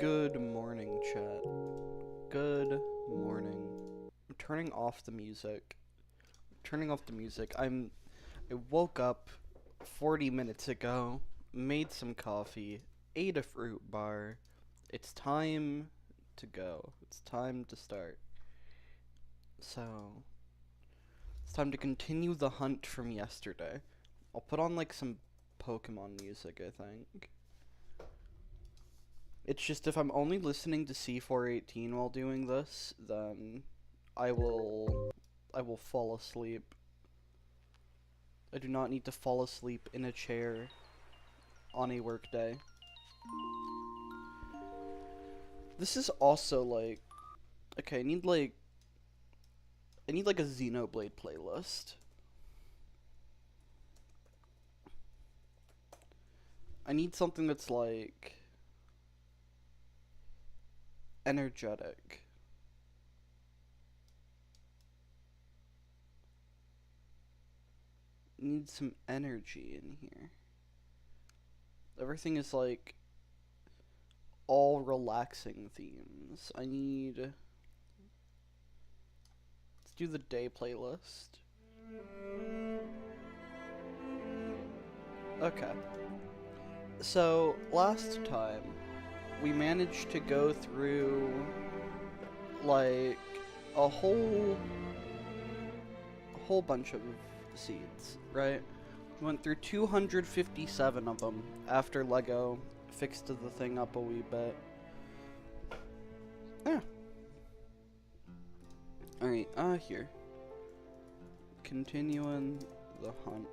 Good morning, chat. Good morning. I'm turning off the music. I woke up 40 minutes ago, made some coffee, ate a fruit bar. It's time to go. It's time to start. So, it's time to continue the hunt from yesterday. I'll put on like some Pokemon music, I think. It's just if I'm only listening to C418 while doing this, then I will fall asleep. I do not need to fall asleep in a chair on a work day. This is also like, okay, I need like a Xenoblade playlist. I need something that's like energetic. Need some energy in here. Everything is like all relaxing themes. Let's do the day playlist. Okay. So, last time, we managed to go through, like, a whole bunch of seeds, right? We went through 257 of them after Lego fixed the thing up a wee bit. Yeah. Alright, here. Continuing the hunt.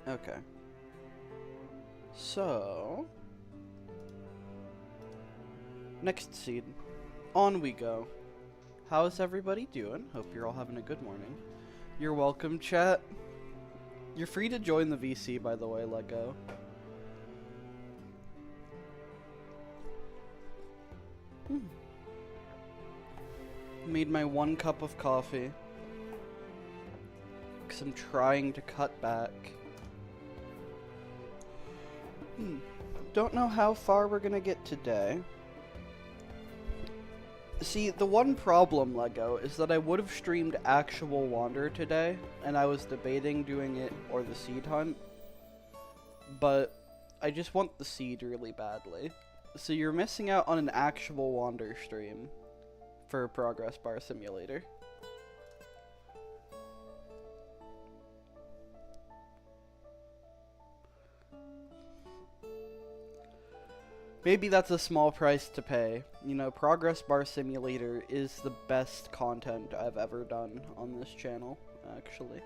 Okay. So, next seed. On we go. How's everybody doing? Hope you're all having a good morning. You're welcome, chat. You're free to join the VC, by the way, Lego. Made my 1 cup of coffee. Because I'm trying to cut back. Don't know how far we're gonna get today. See, the one problem, Lego, is that I would have streamed actual Wander today, and I was debating doing it or the seed hunt, but I just want the seed really badly. So you're missing out on an actual Wander stream for Progress Bar Simulator. Maybe that's a small price to pay. You know, Progress Bar Simulator is the best content I've ever done on this channel, actually.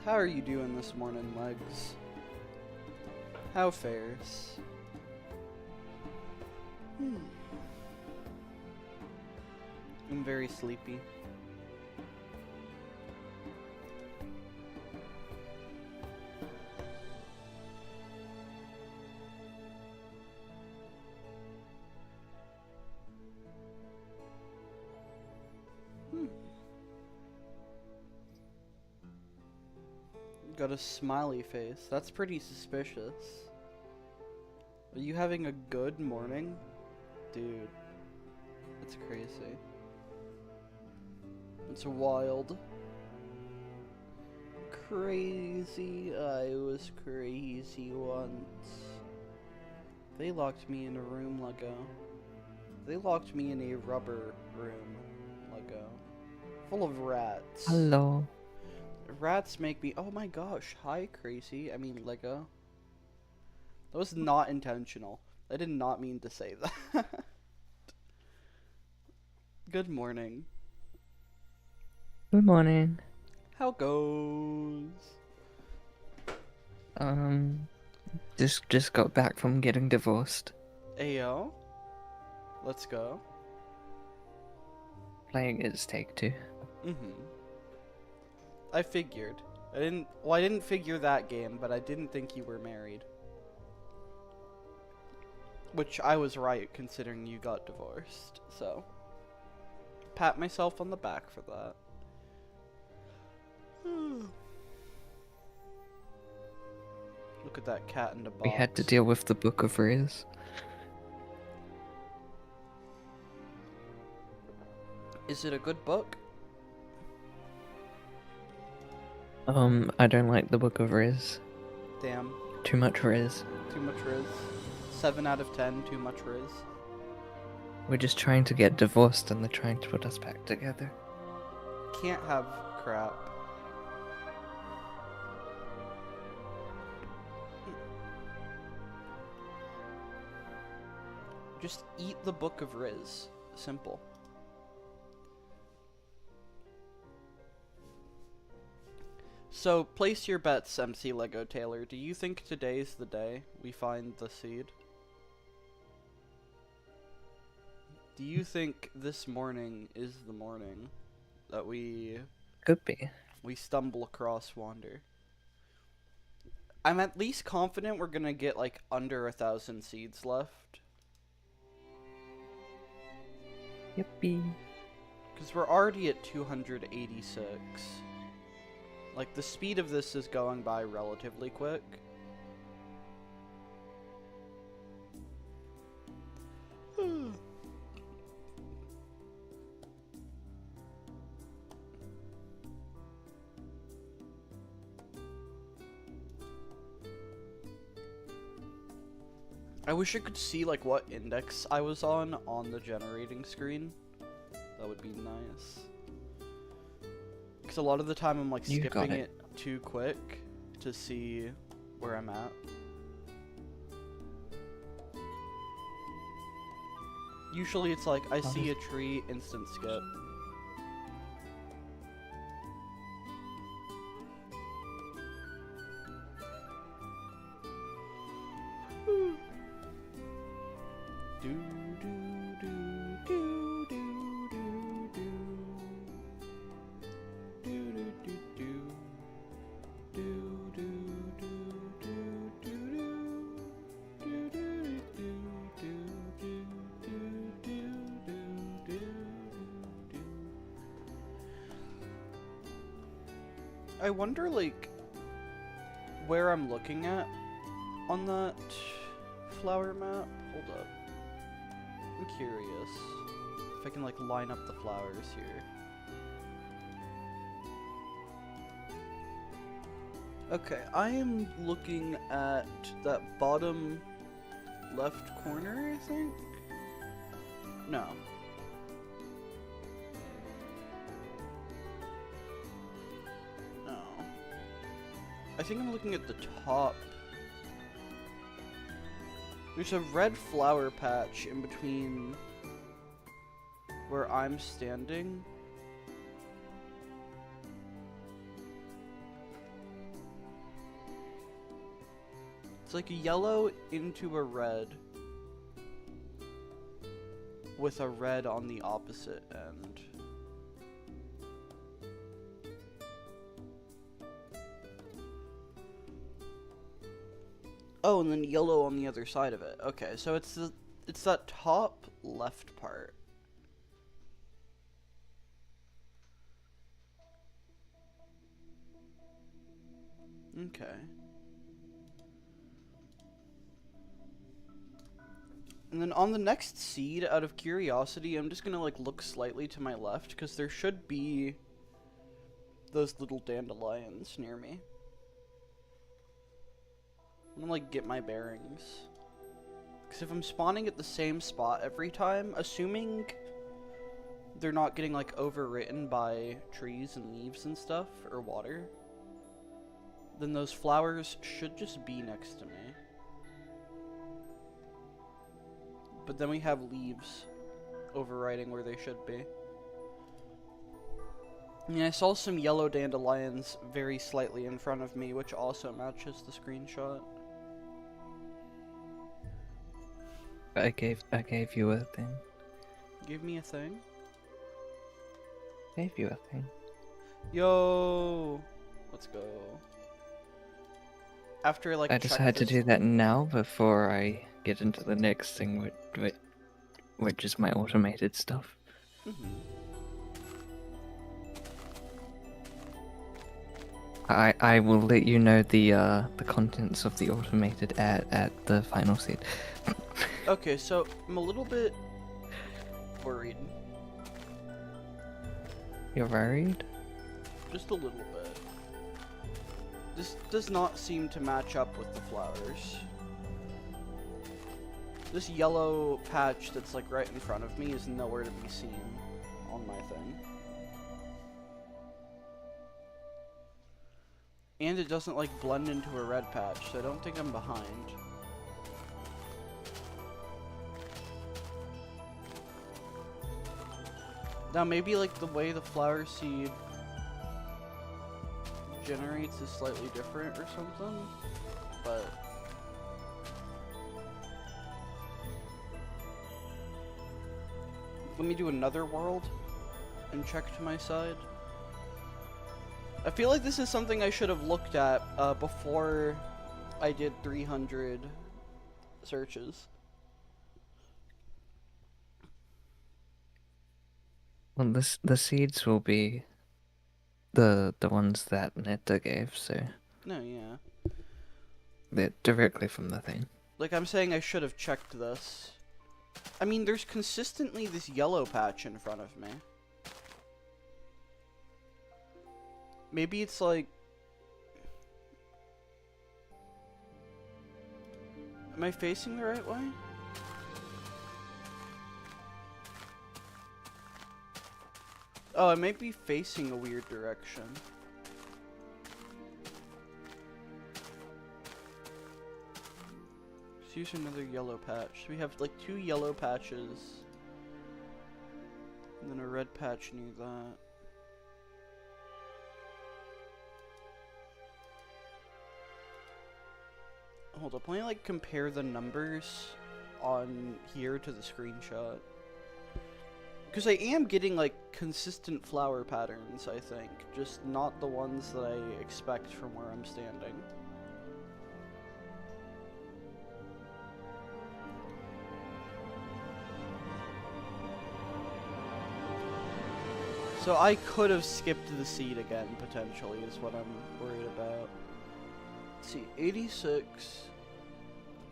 How are you doing this morning, Legs? How fares? I'm very sleepy. Got a smiley face. That's pretty suspicious. Are you having a good morning? Dude, it's crazy. It's wild. Crazy. I was crazy once. They locked me in a room, Lego. They locked me in a rubber room, Lego. Full of rats. Hello. Rats make me. Oh my gosh. Hi, Crazy. I mean, Lego. That was not intentional. I did not mean to say that. Good morning. Good morning. How goes? Um, just got back from getting divorced. Ayo. Let's go. Playing It's Take Two. I figured. I didn't figure that game, but I didn't think you were married. Which I was right, considering you got divorced, so. Pat myself on the back for that. Look at that cat in the box. We had to deal with the Book of Riz. Is it a good book? I don't like the Book of Riz. Damn. Too much Riz. Too much Riz. 7 out of 10, too much Riz. We're just trying to get divorced and they're trying to put us back together. Can't have crap. Just eat the Book of Riz. Simple. So, place your bets, MC Lego Taylor. Do you think today's the day we find the seed? Do you think this morning is the morning that we Could be. stumble across Wander? I'm at least confident we're gonna get like under 1,000 seeds left. Yippee. Because we're already at 286. Like, the speed of this is going by relatively quick. I wish I could see, like, what index I was on the generating screen. That would be nice. Because a lot of the time I'm, like, skipping it too quick to see where I'm at. Usually it's like, I see a tree, instant skip. I wonder, like, where I'm looking at on that flower map. Hold up. I'm curious if I can, like, line up the flowers here. Okay, I am looking at that bottom left corner, I think? No. I think I'm looking at the top. There's a red flower patch in between where I'm standing. It's like a yellow into a red with a red on the opposite end. Oh, and then yellow on the other side of it. Okay, so it's that top left part. Okay. And then on the next seed, out of curiosity, I'm just gonna like look slightly to my left because there should be those little dandelions near me. I'm gonna like get my bearings. Because if I'm spawning at the same spot every time, assuming they're not getting like overwritten by trees and leaves and stuff or water, then those flowers should just be next to me. But then we have leaves overriding where they should be. And I saw some yellow dandelions very slightly in front of me, which also matches the screenshot. I gave you a thing. Give me a thing. Gave you a thing. Yo, let's go. After like I decided to do that now before I get into the next thing, which is my automated stuff. I will let you know the contents of the automated ad at the final seed. Okay, so I'm a little bit worried. You're worried? Just a little bit. This does not seem to match up with the flowers. This yellow patch that's like right in front of me is nowhere to be seen on my thing. And it doesn't like blend into a red patch, so I don't think I'm behind. Now maybe like the way the flower seed generates is slightly different or something, but let me do another world and check to my side. I feel like this is something I should have looked at before I did 300 searches. Well, the seeds will be the ones that Netta gave, so No, yeah. they're directly from the thing. Like I'm saying, I should have checked this. I mean, there's consistently this yellow patch in front of me. Maybe it's like... Am I facing the right way? Oh, I might be facing a weird direction. Let's use another yellow patch. So we have like 2 yellow patches. And then a red patch near that. Hold up, let me like compare the numbers on here to the screenshot. Because I am getting like consistent flower patterns, I think. Just not the ones that I expect from where I'm standing. So I could have skipped the seed again, potentially, is what I'm worried about. Let's see, 86,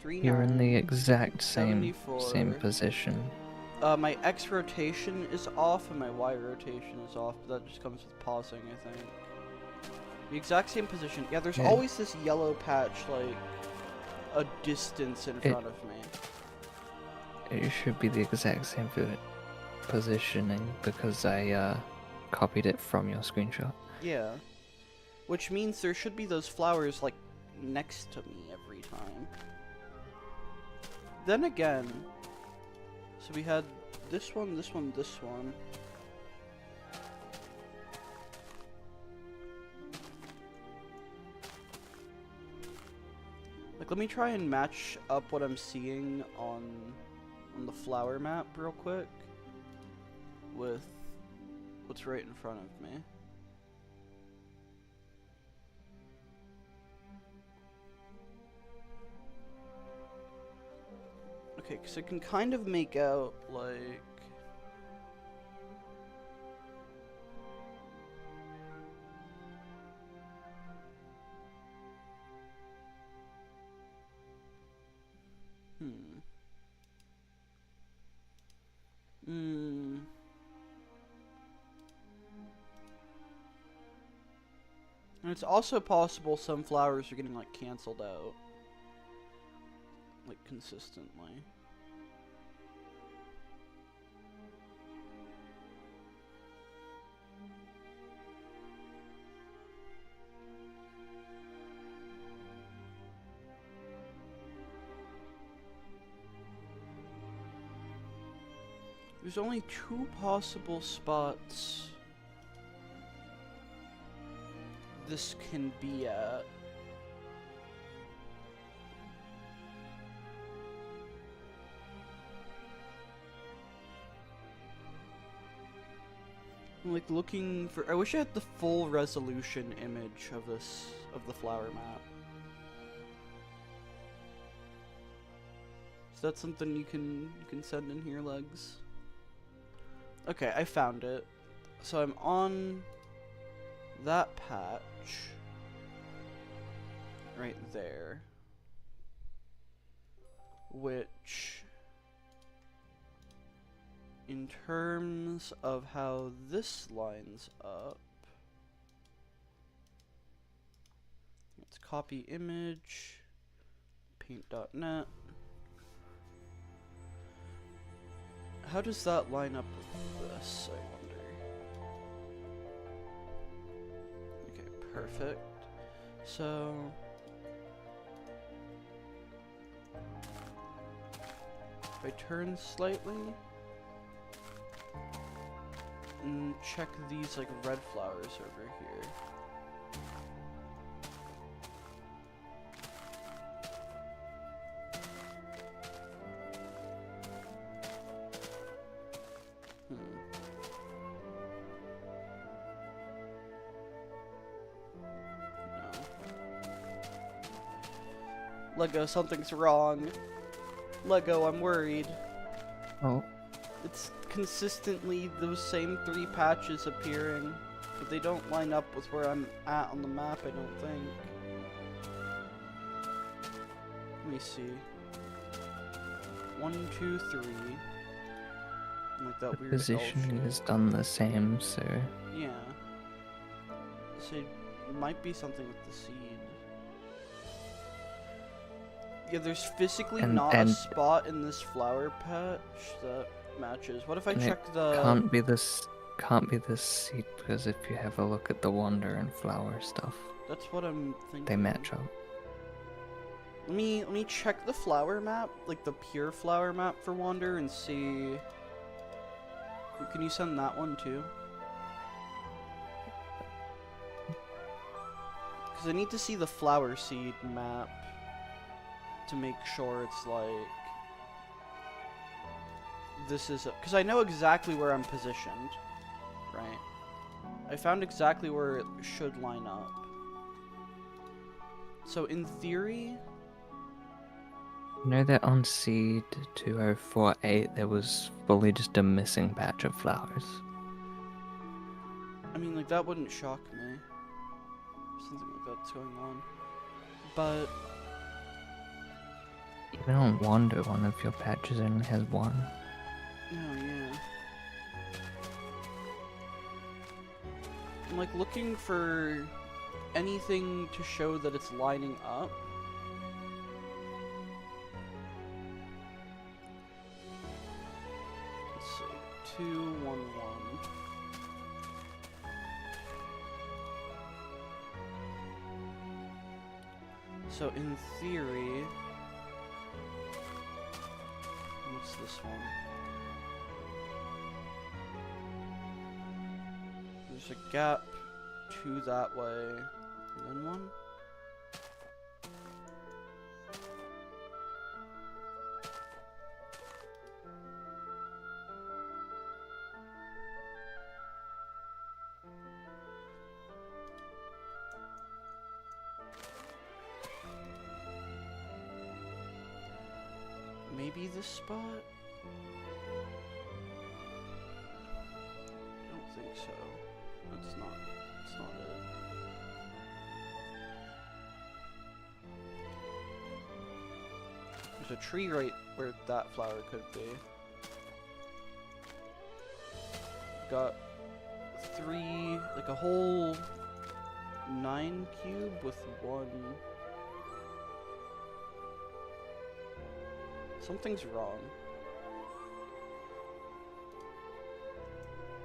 39, You're in the exact same 74. position. My X rotation is off and my Y rotation is off, but that just comes with pausing, I think. The exact same position. Yeah, there's always this yellow patch, like, a distance in front of me. It should be the exact same positioning because I copied it from your screenshot. Yeah. Which means there should be those flowers, like, next to me every time. Then again, so we had this one, this one, this one. Like, let me try and match up what I'm seeing on the flower map real quick with what's right in front of me. Okay, because I can kind of make out, like... And it's also possible some flowers are getting, like, canceled out. Like, consistently. There's only 2 possible spots this can be at. I'm like looking for. I wish I had the full resolution image of the flower map. Is that something you can send in here, Legs? Okay, I found it. So I'm on that patch right there, which, in terms of how this lines up, let's copy image, paint.net. How does that line up with this, I wonder? Okay, perfect. So if I turn slightly and check these like red flowers over here. Lego, something's wrong. Lego, I'm worried. Oh. It's consistently those same 3 patches appearing, but they don't line up with where I'm at on the map, I don't think. Let me see. 1, 2, 3. Like that weird Positioning L is done the same, so... Yeah. So it might be something with the seed. Yeah, there's physically not a spot in this flower patch that matches. What if I check the... Can't be this seed, because if you have a look at the wander and flower stuff... That's what I'm thinking. They match up. Let me check the flower map, like the pure flower map for Wander, and see... Can you send that one too? Because I need to see the flower seed map to make sure it's like... This is... Because I know exactly where I'm positioned, right? I found exactly where it should line up. So in theory... You know that on seed 2048 there was fully just a missing patch of flowers? I mean, like, that wouldn't shock me. If something like that's going on. But... Even on Wander, one of your patches only has 1. Oh, yeah. I'm, like, looking for anything to show that it's lining up. Let's see. 2, 1, 1. So, in theory... What's this one? There's a gap 2 that way, and then 1. Maybe this spot? I don't think so. That's not it. There's a tree right where that flower could be. Got 3, like a whole 9 cube with 1. Something's wrong.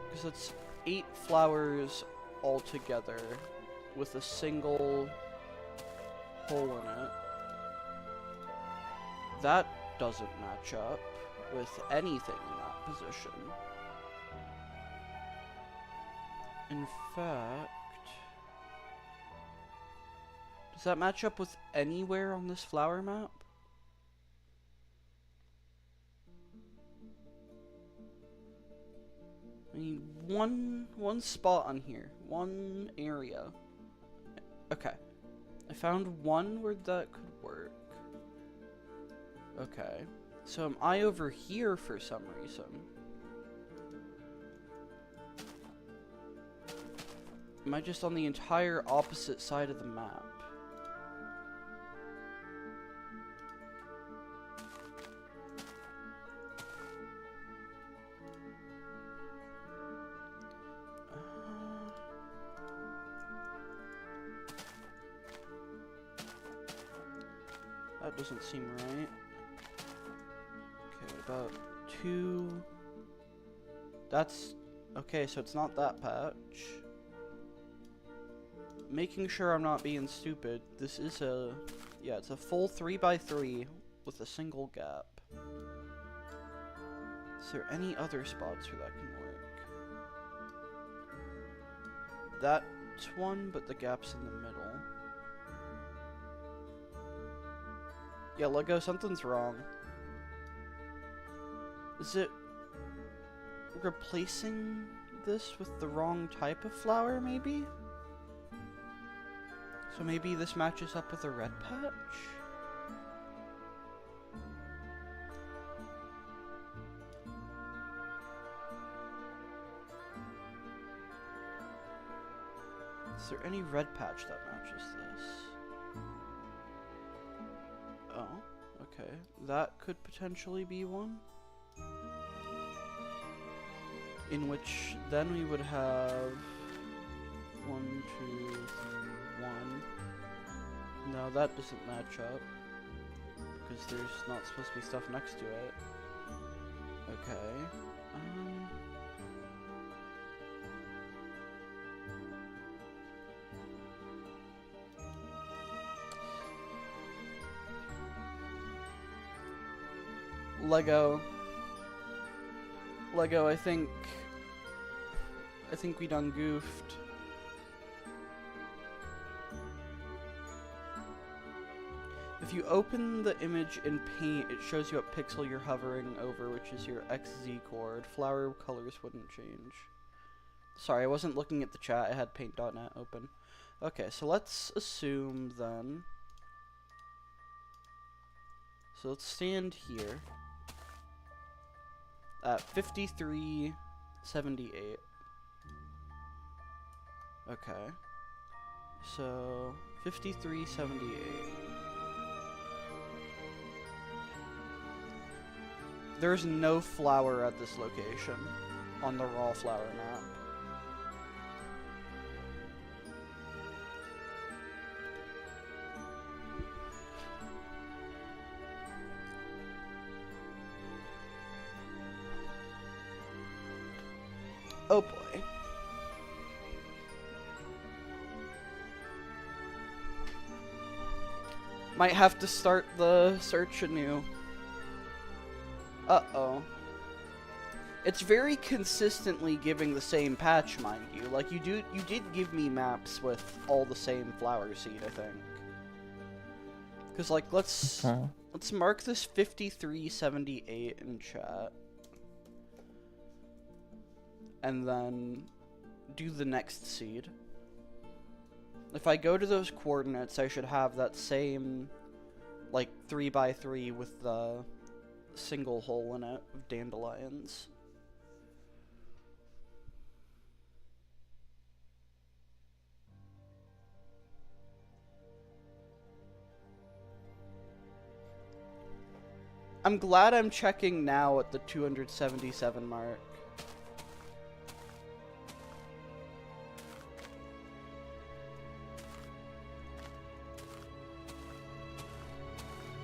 Because it's 8 flowers all together with a single hole in it. That doesn't match up with anything in that position. In fact, does that match up with anywhere on this flower map? I need one spot on here, one area. Okay, I found one where that could work. Okay, so am I over here for some reason? Am I just on the entire opposite side of the map? That doesn't seem right. Okay, about 2. That's... okay, so it's not that patch. Making sure I'm not being stupid. This is a... yeah, it's a full 3x3 with a single gap. Is there any other spots where that can work? That's one, but the gap's in the middle. Yeah, Lego, something's wrong. Is it replacing this with the wrong type of flower, maybe? So maybe this matches up with a red patch? Is there any red patch that matches this? Oh, okay. That could potentially be one. In which then we would have 1, 2, 3, 1. No, that doesn't match up. Because there's not supposed to be stuff next to it. Okay. Lego, I think we done goofed. If you open the image in Paint, it shows you what pixel you're hovering over, which is your XZ chord. Flower colors wouldn't change. Sorry, I wasn't looking at the chat. I had paint.net open. Okay, so let's assume then. So let's stand here at 5378. Okay. So 5378. There's no flower at this location on the raw flower map. Oh boy. Might have to start the search anew. Uh-oh. It's very consistently giving the same patch, mind you. Like, you did give me maps with all the same flower seed, I think. Because, like, let's mark this 5378 in chat. And then do the next seed. If I go to those coordinates, I should have that same, like, 3x3 with the single hole in it of dandelions. I'm glad I'm checking now at the 277 mark.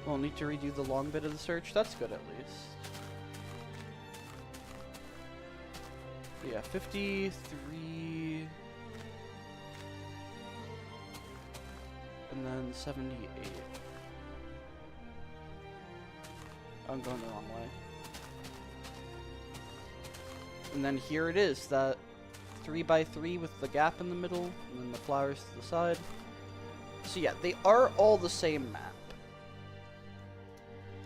We'll need to redo the long bit of the search. That's good, at least. Yeah, 53... and then 78. I'm going the wrong way. And then here it is, that 3x3 with the gap in the middle, and then the flowers to the side. So yeah, they are all the same map.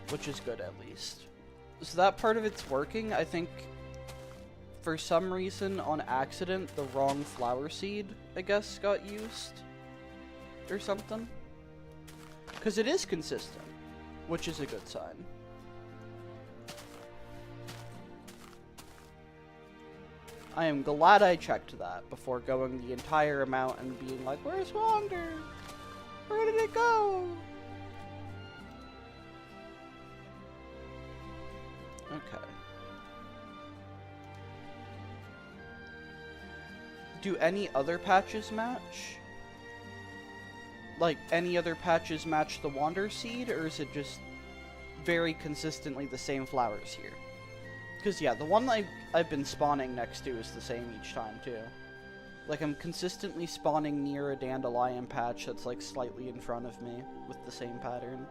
Which is good, at least. So that part of it's working. I think, for some reason, on accident, the wrong flower seed, I guess, got used. Or something. Because it is consistent, which is a good sign. I am glad I checked that before going the entire amount and being like, where's Wander? Where did it go? Okay. Do any other patches match? Like, any other patches match the Wander seed, or is it just very consistently the same flowers here? Because, yeah, the one I've been spawning next to is the same each time, too. Like, I'm consistently spawning near a dandelion patch that's, like, slightly in front of me with the same pattern.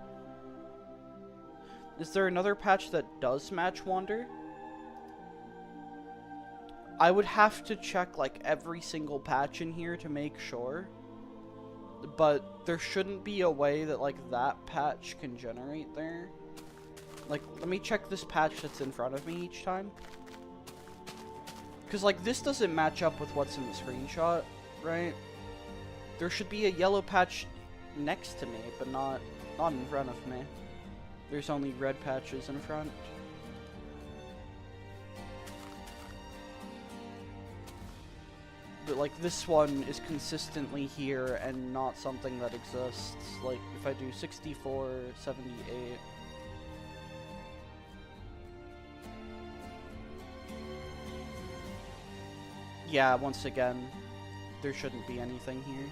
Is there another patch that does match Wander? I would have to check, like, every single patch in here to make sure. But there shouldn't be a way that, like, that patch can generate there. Like, let me check this patch that's in front of me each time. Because, like, this doesn't match up with what's in the screenshot, right? There should be a yellow patch next to me, but not in front of me. There's only red patches in front. But, like, this one is consistently here and not something that exists. Like, if I do 64, 78... Yeah, once again, there shouldn't be anything here.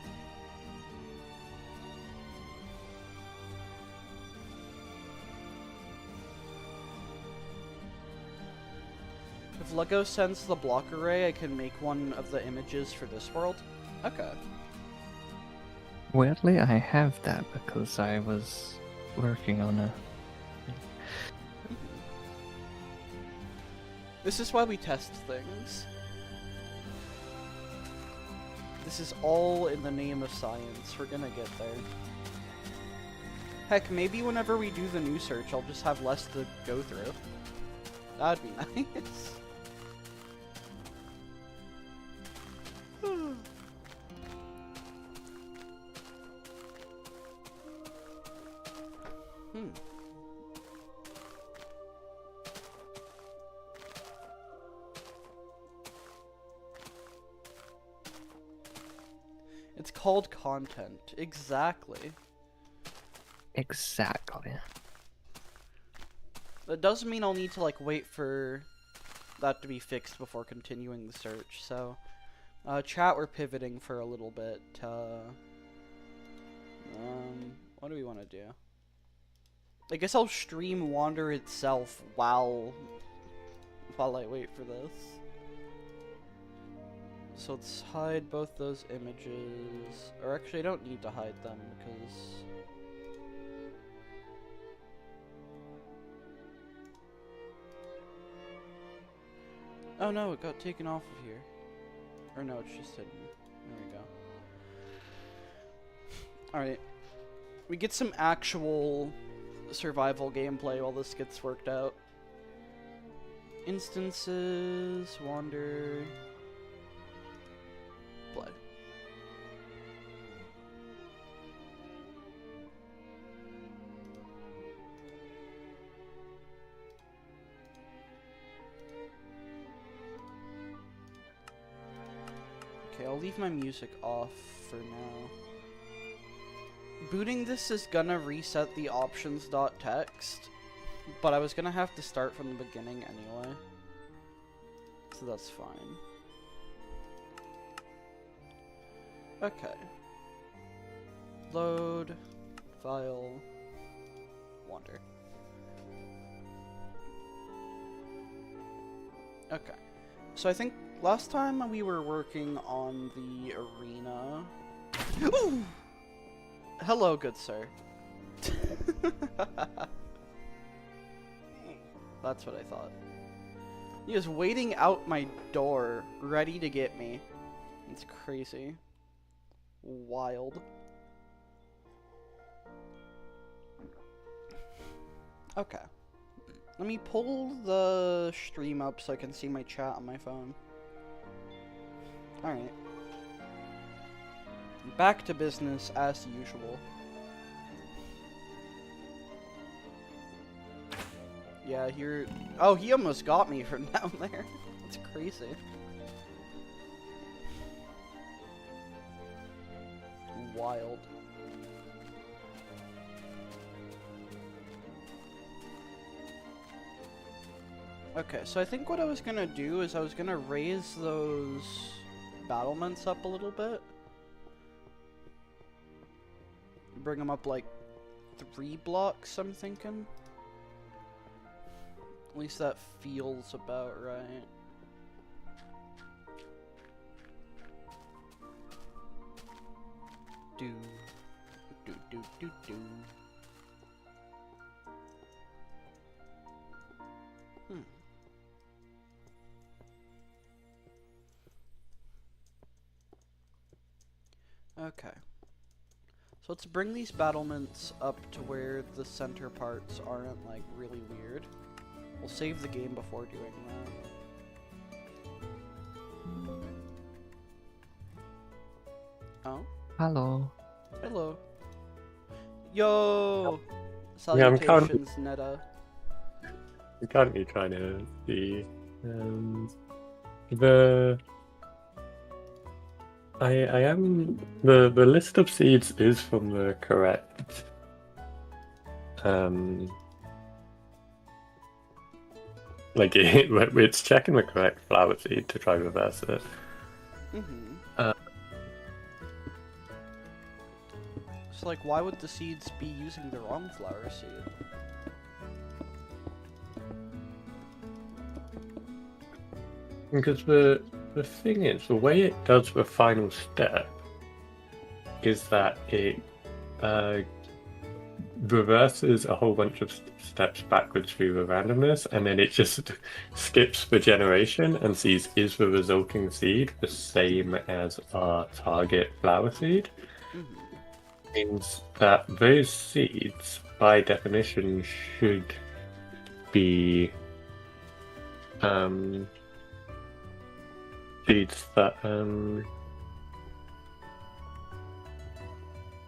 If Lego sends the block array, I can make one of the images for this world. Okay. Weirdly, I have that because I was working on a... This is why we test things. This is all in the name of science. We're gonna get there. Heck, maybe whenever we do the new search, I'll just have less to go through. That'd be nice. It's called content. Exactly. Exactly. That doesn't mean I'll need to, like, wait for that to be fixed before continuing the search, so... chat, we're pivoting for a little bit. What do we want to do? I guess I'll stream Wander itself while I wait for this. So let's hide both those images. Or actually, I don't need to hide them because... Oh no, it got taken off of here. Or no, it's just hidden. There we go. Alright. We get some actual survival gameplay while this gets worked out. Instances, Wander... play. Okay, I'll leave my music off for now. Booting this is gonna reset the options.txt, but I was gonna have to start from the beginning anyway. So that's fine. Okay. Load, file, Wander. Okay. So I think last time we were working on the arena. Ooh! Hello, good sir. That's what I thought. He is waiting out my door, ready to get me. It's crazy. Wild. Okay. Let me pull the stream up so I can see my chat on my phone. Alright. Back to business as usual. Yeah, here. Oh, he almost got me from down there. It's crazy. Wild. Okay, so I think what I was gonna do is I was gonna raise those battlements up a little bit. Bring them up like 3 blocks, I'm thinking. At least that feels about right. Do, do, do, do, do. Okay. So let's bring these battlements up to where the center parts aren't, like, really weird. We'll save the game before doing that. Oh? Hello. Hello. Yo! Yeah, Salutations, Netta. I'm currently trying to see the I am the list of seeds is from the correct like it's checking the correct flower seed to try to reverse it. So like, why would the seeds be using the wrong flower seed? Because the thing is, the way it does the final step is that it reverses a whole bunch of steps backwards through the randomness, and then it just skips the generation and sees is the resulting seed the same as our target flower seed. Means that those seeds, by definition, should be seeds that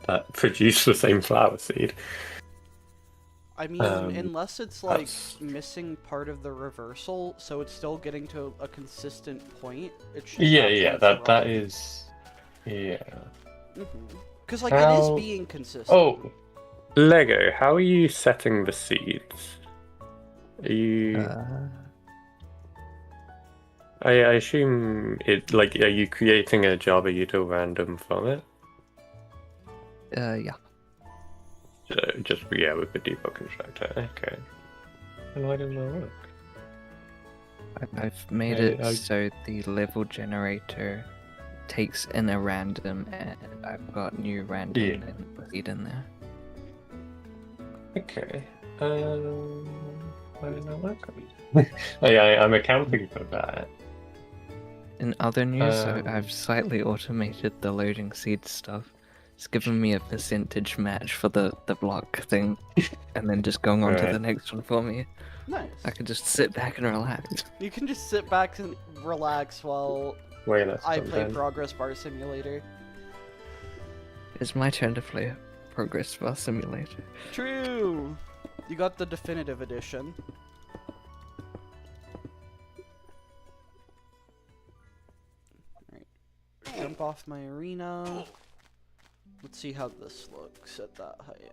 that produce the same flower seed. I mean, unless it's like missing part of the reversal, so it's still getting to a consistent point. It's just that is, yeah. Because like it is being consistent. Oh, Lego, how are you setting the seeds? Are you? I assume it like are you creating a Java util random from it? Yeah. So just with the debug constructor. Okay. And why didn't that work? I've made it so the level generator takes in a random, and I've got new random seed in there. Okay. Why didn't that work? I'm accounting for that. In other news, I've slightly automated the loading seed stuff. It's given me a percentage match for the block thing, and then just going on to the next one for me. Nice. I can just sit back and relax. You can just sit back and relax while I play Progress Bar Simulator. It's my turn to play Progress Bar Simulator. True! You got the definitive edition. Alright. Jump off my arena. Let's see how this looks at that height.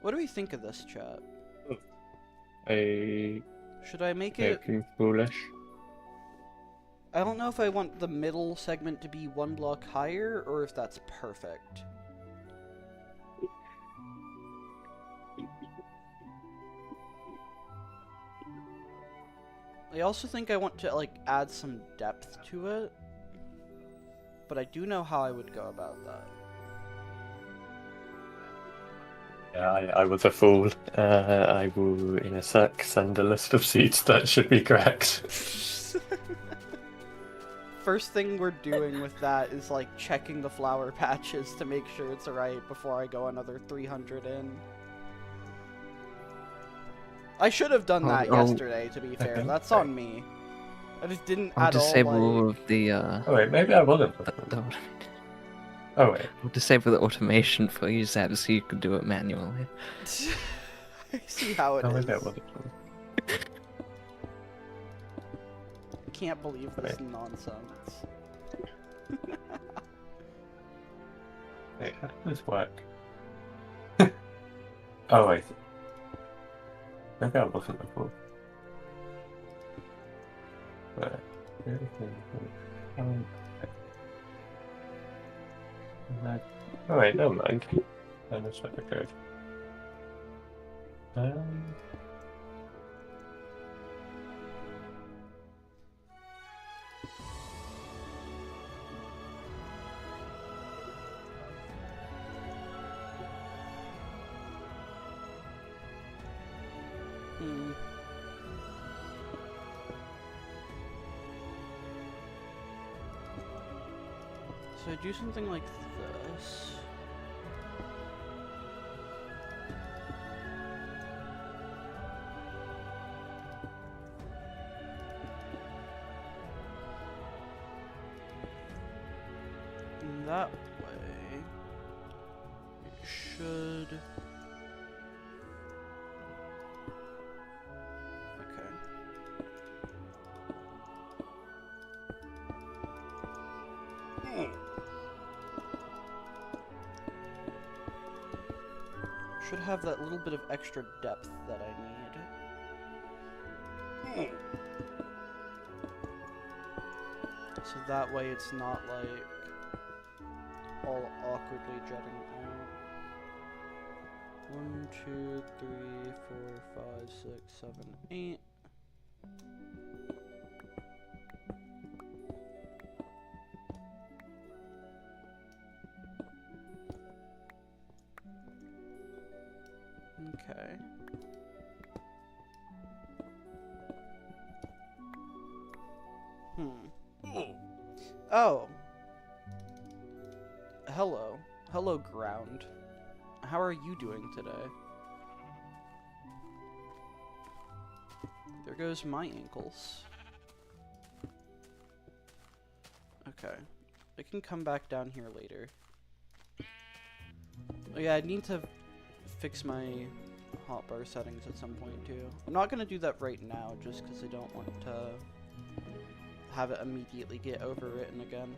What do we think of this, chat? Should I make it foolish? I don't know if I want the middle segment to be 1 block higher, or if that's perfect. I also think I want to, like, add some depth to it. But I do know how I would go about that. Yeah, I was a fool. I will, in a sec, send a list of seeds that should be correct. First thing we're doing with that is, like, checking the flower patches to make sure it's right before I go another 300 in. I should have done that yesterday, to be fair. That's on me. I just didn't I'll at all, disable like... all of the, Oh wait, maybe I wasn't. Oh wait. I'll disable the automation for you, Zap, so you can do it manually. I see how it Oh, is. maybe I wasn't. I can't believe this nonsense. Wait, how does this work? Oh wait. Maybe I wasn't before. Right. Oh wait, never mind. I just like the code. So I do something like this. And that way, it should... Should have that little bit of extra depth that I need. So that way it's not like all awkwardly jutting out. 1, 2, 3, 4, 5, 6, 7, 8. Okay. Oh. Hello. Hello, ground. How are you doing today? There goes my ankles. Okay. I can come back down here later. Oh yeah, I need to fix my hotbar settings at some point too. I'm not gonna do that right now just because I don't want to have it immediately get overwritten again.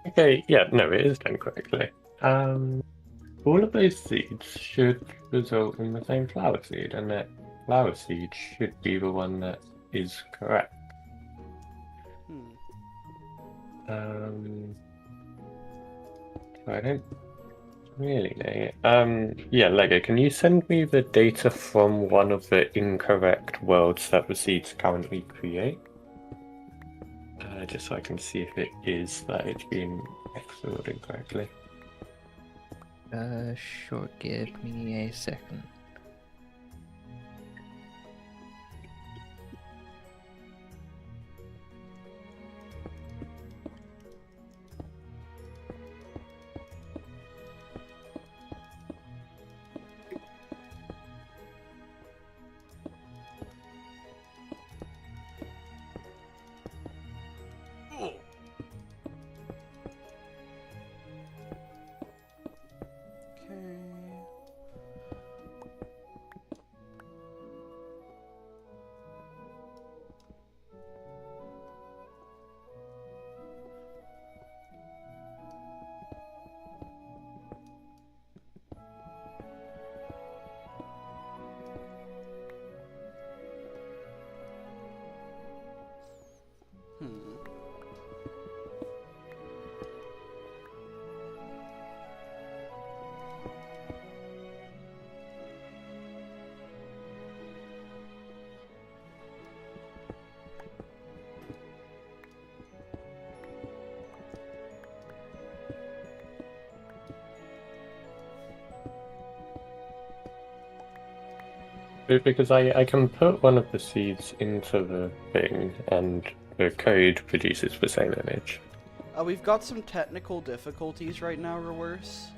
Okay, yeah, no, it is done correctly. All of those seeds should result in the same flower seed, and that flower seed should be the one that is correct. I don't really know. Yeah, Lego, can you send me the data from one of the incorrect worlds that the seeds currently create? Just so I can see if it is that it's been exported incorrectly. Sure, give me a second. Because I can put one of the seeds into the thing, and the code produces the same image. We've got some technical difficulties right now, Reverse.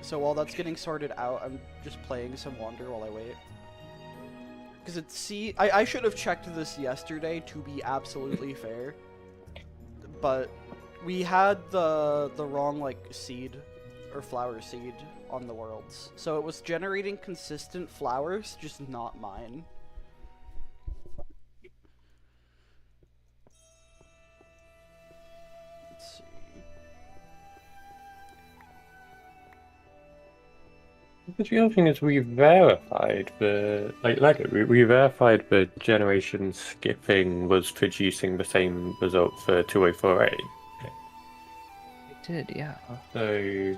So while that's getting sorted out, I'm just playing some Wander while I wait. Because it's seed. I should have checked this yesterday, to be absolutely fair. But we had the wrong like seed or flower seed on the worlds, so it was generating consistent flowers, just not mine. Let's see. The other thing is we verified the we verified the generation skipping was producing the same result for 2048. It did, yeah. So,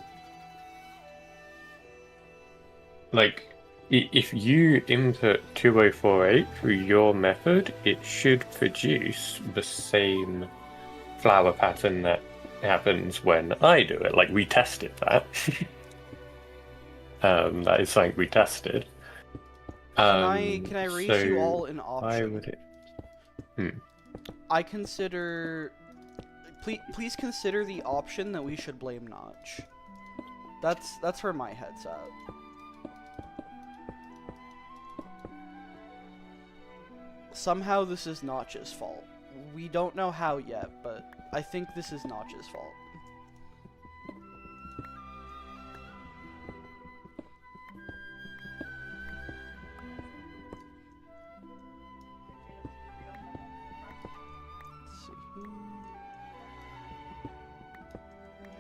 like, if you input 2048 through your method, it should produce the same flower pattern that happens when I do it. Like, we tested that. That is something we tested. Can I raise so you all an option? why would it? I consider. Please consider the option that we should blame Notch. That's where my head's at. Somehow this is Notch's fault. We don't know how yet, but I think this is Notch's fault. Let's see here.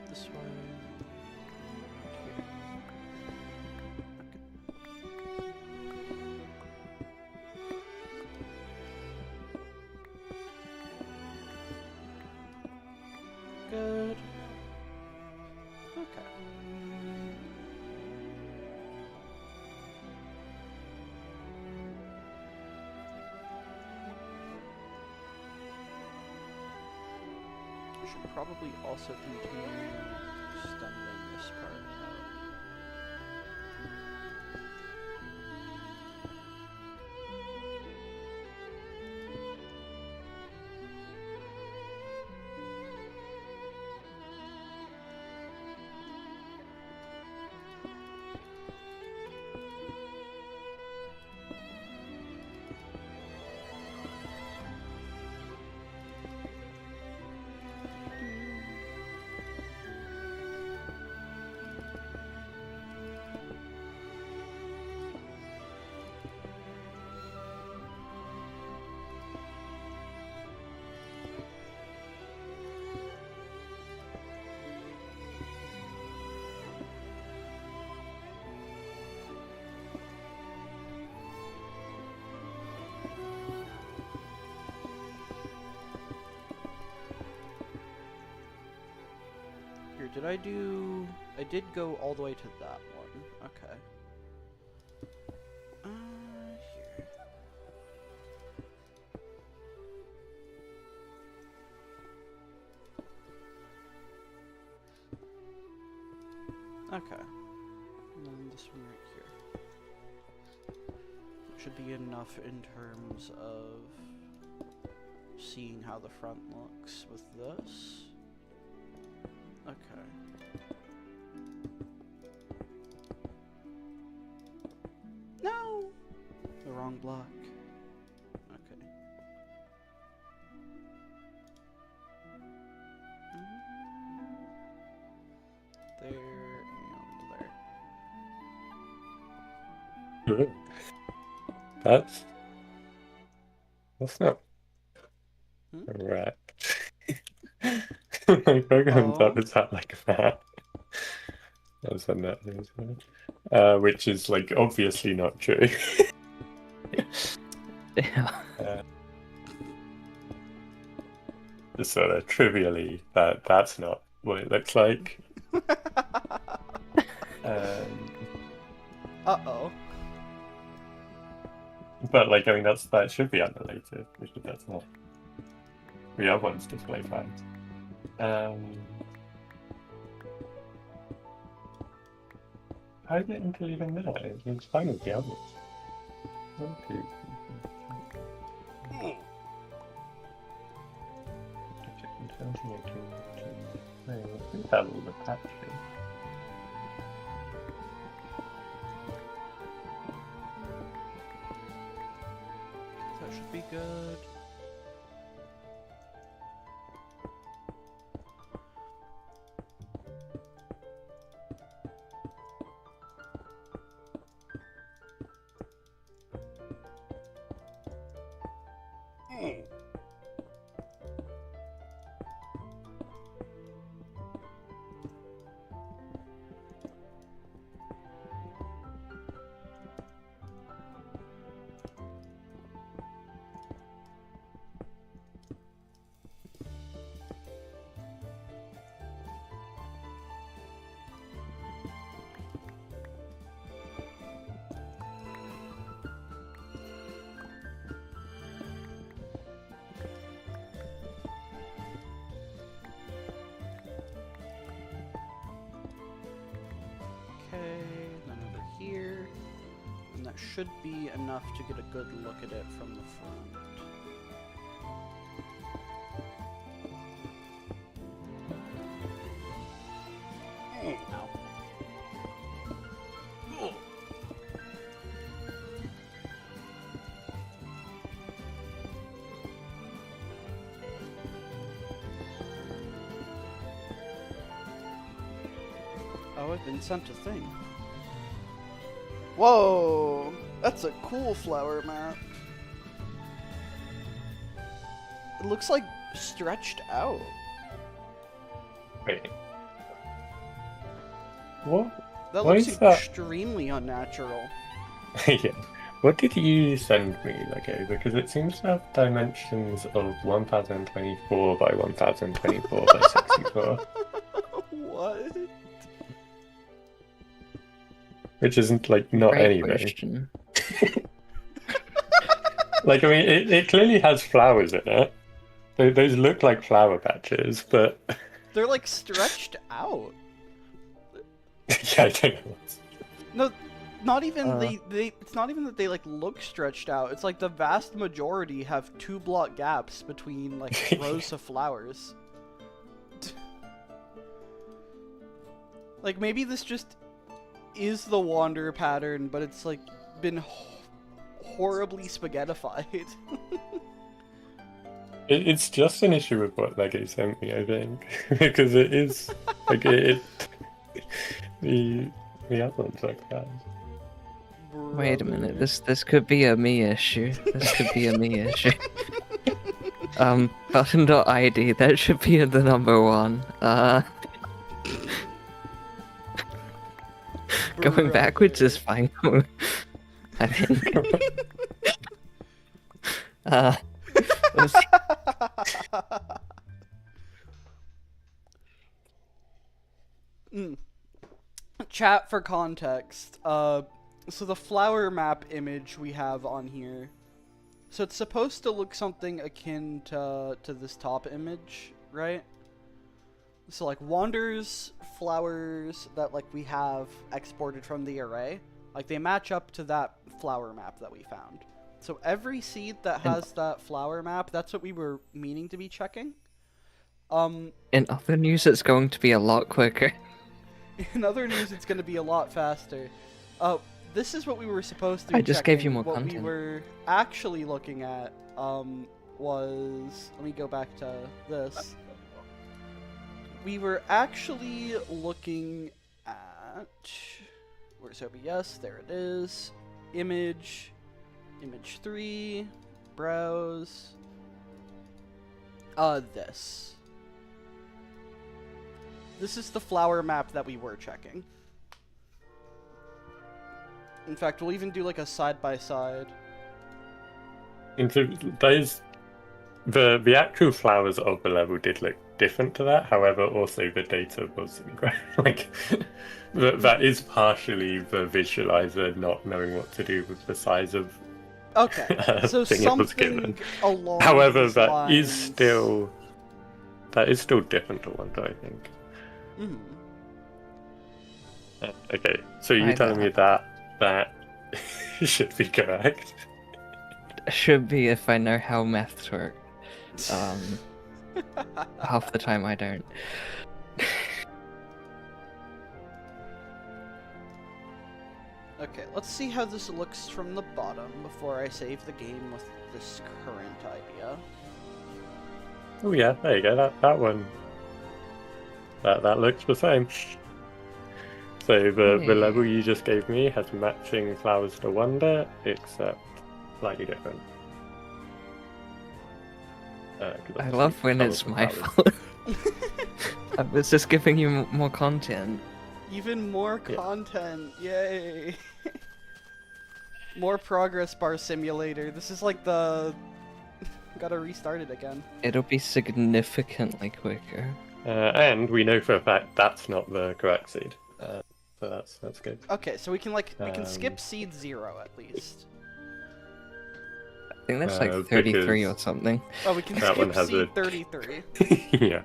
This way. Here. Good. Okay. I should probably also continue extending this part out. Did I do... I did go all the way to that one. Okay. Here. Okay. And then this one right here. Should be enough in terms of seeing how the front looks with this. Okay. No! The wrong block. Okay. There and there. That's not right. My program does that like that. I'll send that news, which is like obviously not true. Yeah. Just sort of trivially, that's not what it looks like. Uh-oh. But like, I mean, that should be unrelated, because that's not. The other one's display flags. How did it into even there? It's fine with the others. Okay. That will look actually. That should be good. Then over here, and that should be enough to get a good look at it from the front. Ow. Oh, I've been sent a thing. Whoa! That's a cool flower map. It looks like stretched out. Wait. What? That Why looks is that? extremely unnatural. Yeah. What did you send me, Lego? Because it seems to have dimensions of 1024 by 1024 by 64. What? Which isn't, like, not Great anything. question. Like, I mean, it clearly has flowers in it. Those look like flower patches, but... They're like stretched out. yeah, I don't know. No, not even they. It's not even that they like look stretched out. It's like the vast majority have 2-block gaps between like rows of flowers. Like maybe this just is the wander pattern, but it's like been horribly spaghettified. It's just an issue with what Lego sent me, I think. Because it is... Like, the other ones like that. Wait a minute, this could be a me issue. This could be a me issue. Button.id, that should be the number one. Going backwards is fine. I think. Let's see. Chat for context. So the flower map image we have on here. So it's supposed to look something akin to this top image, right? So like wanders, flowers that like we have exported from the array, like they match up to that flower map that we found. So every seed that has that flower map, that's what we were meaning to be checking. In other news, it's going to be a lot quicker. In other news, it's going to be a lot faster. This is what we were supposed to be I just checking. gave you more what content. we were actually looking at was... Let me go back to this. We were actually looking at... Where's OBS? There it is. Image 3, browse. This. This is the flower map that we were checking. In fact, we'll even do like a side-by-side. Into those, the actual flowers of the level did look different to that. However, also the data was like that is partially the visualizer not knowing what to do with the size of Okay, so thing it was given. something along However, these that is lines. still different to Wonder, I think. Mhm. Okay, so you're I telling me got that should be correct. Should be if I know how maths work. Half the time I don't. Okay, let's see how this looks from the bottom before I save the game with this current idea. Oh yeah, there you go. That one. That looks the same. So the level you just gave me has matching Flowers to Wonder, except slightly different. I love when it's my fault. I was just giving you more content. Even more content, yay! More progress bar simulator. This is like the... Gotta restart it again. It'll be significantly quicker. And we know for a fact that's not the correct seed. So that's good. Okay, so we can we can skip seed 0 at least. I think that's like 33 or something. Oh, we can that one skip has seed 33. Yeah.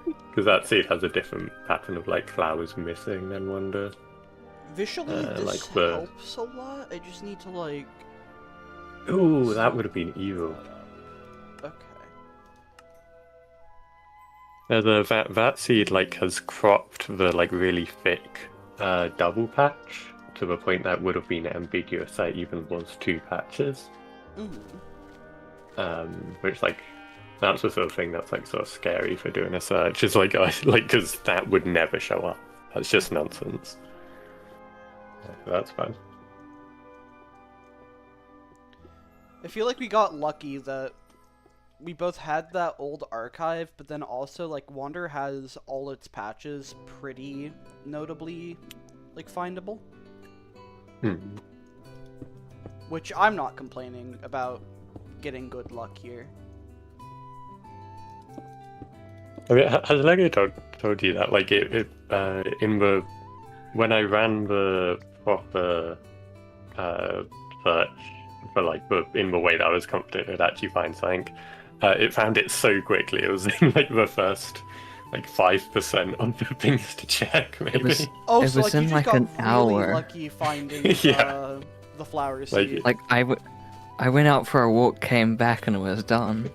Because that seed has a different pattern of like flowers missing than Wonder. Visually, this like helps a lot. I just need to like... Ooh, that would have been evil. Okay. That seed like has cropped the like really thick double patch to the point that would have been ambiguous that even was 2 patches. Which like that's the sort of thing that's like sort of scary for doing a search. It's like because that would never show up. That's just nonsense. So that's fun. I feel like we got lucky that we both had that old archive, but then also like Wander has all its patches pretty notably like findable. Which I'm not complaining about getting good luck here. I mean, has Lego told you that like it in the when I ran the proper search for like in the way that I was confident it would actually find something, it found it so quickly. It was in like the first like 5% of the things to check. Maybe. It was so in you just like got an really hour. lucky finding the flower seed. Like I went out for a walk, came back, and it was done.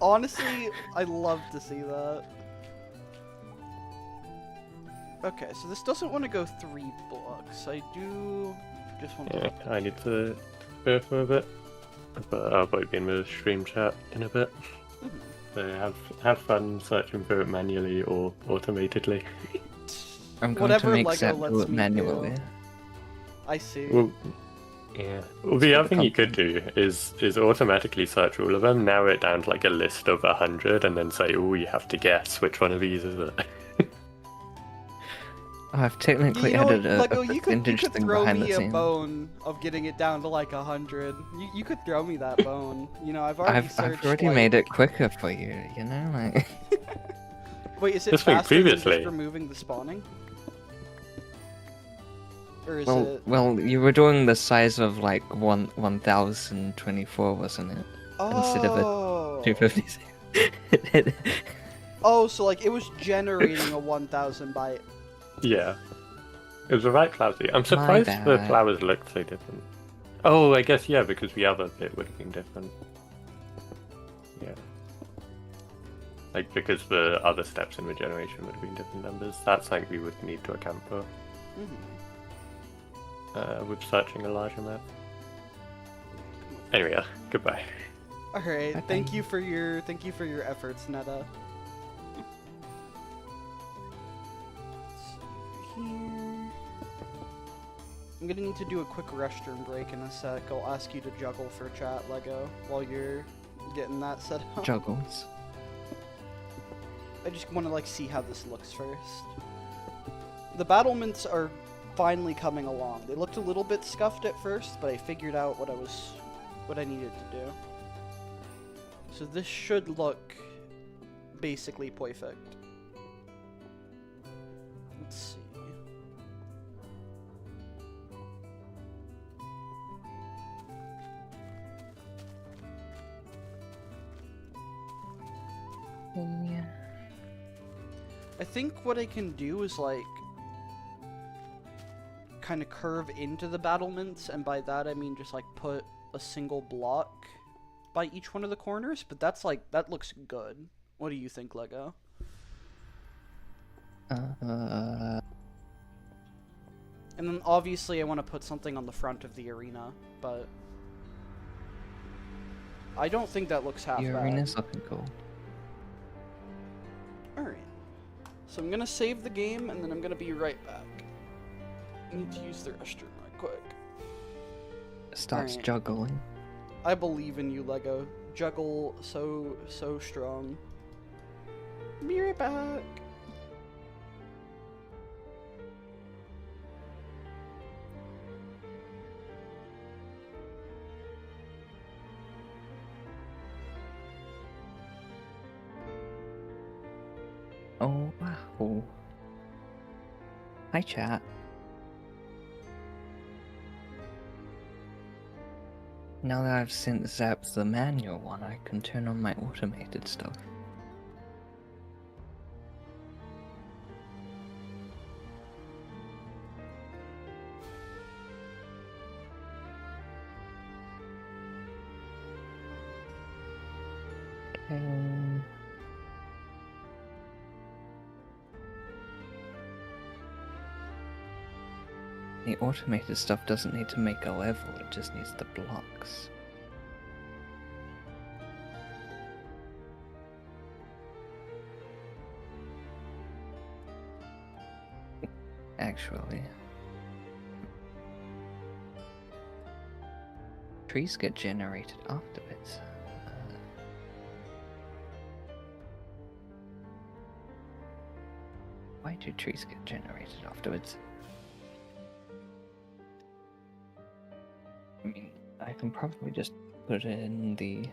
Honestly, I love to see that. Okay, so this doesn't want to go 3 blocks. I do just want to... Yeah, I need to go for a bit. But I'll probably be in the stream chat in a bit. So have fun searching for it manually or automatedly. I'm going Whatever to make Lego Zap lets do it me manually. do. I see. Well, yeah. Well, the other thing you could do is automatically search all of them, narrow it down to like a list of 100, and then say, "Oh, you have to guess which one of these is it." I've technically You know added what, a Lego, you could percentage thing throw behind me the a scenes. bone of getting it down to like 100. You could throw me that bone. You know, I've already searched. I've already like... made it quicker for you. You know, like. Wait, is it This thing faster than previously. just removing the spawning? Or is Well, it... well, you were doing the size of like 1024, wasn't it? Instead of a Oh. 256. Oh, so like it was generating a 1000 byte. Yeah, it was the right flower seed. I'm surprised the bad. flowers looked so different. Oh, I guess yeah, because the other bit would have been different. Yeah. Like, because the other steps in regeneration would have been different numbers. That's something we would need to account for with searching a larger map. Anyway, goodbye. All right, Bye-bye. thank you for your efforts, Netta. I'm gonna need to do a quick restroom break in a sec. I'll ask you to juggle for chat, Lego, while you're getting that set up. Juggles. I just want to like see how this looks first. The battlements are finally coming along. They looked a little bit scuffed at first, but I figured out what I needed to do. So this should look basically perfect. Let's see. Yeah. I think what I can do is like kind of curve into the battlements, and by that I mean just like put a single block by each one of the corners, but that's like, that looks good. What do you think, Lego? Uh, And then obviously I want to put something on the front of the arena, but I don't think that looks half the bad. arena's looking cool. Alright. So I'm gonna save the game, and then I'm gonna be right back. I need to use the restroom right quick. Starts Alright. juggling. I believe in you, Lego. Juggle so strong. Be right back. Oh wow. Hi chat. Now that I've sent Zap the manual one, I can turn on my automated stuff. Okay. The automated stuff doesn't need to make a level, it just needs the blocks. Actually. Trees get generated afterwards. Why do trees get generated afterwards? I mean, I can probably just put it in the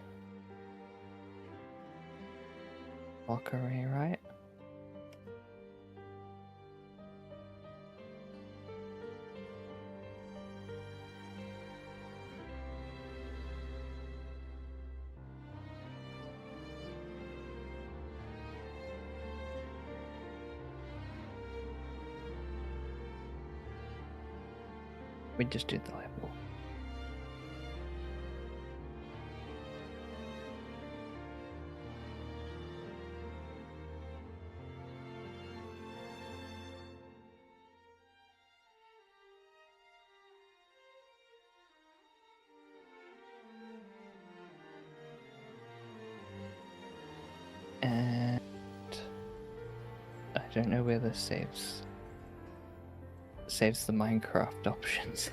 block array, right? We just did the level. And I don't know where this saves. Saves the Minecraft options.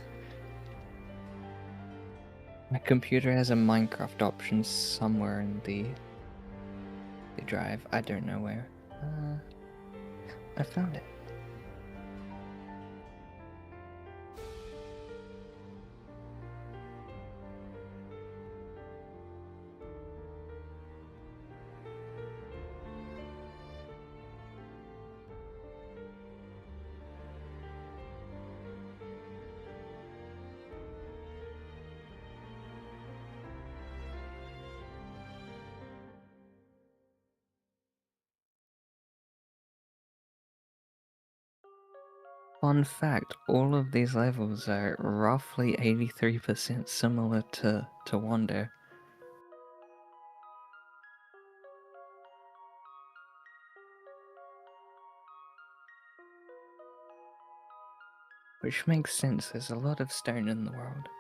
My computer has a Minecraft option somewhere in the drive. I don't know where. I found it. Fun fact, all of these levels are roughly 83% similar to Wonder. Which makes sense, there's a lot of stone in the world.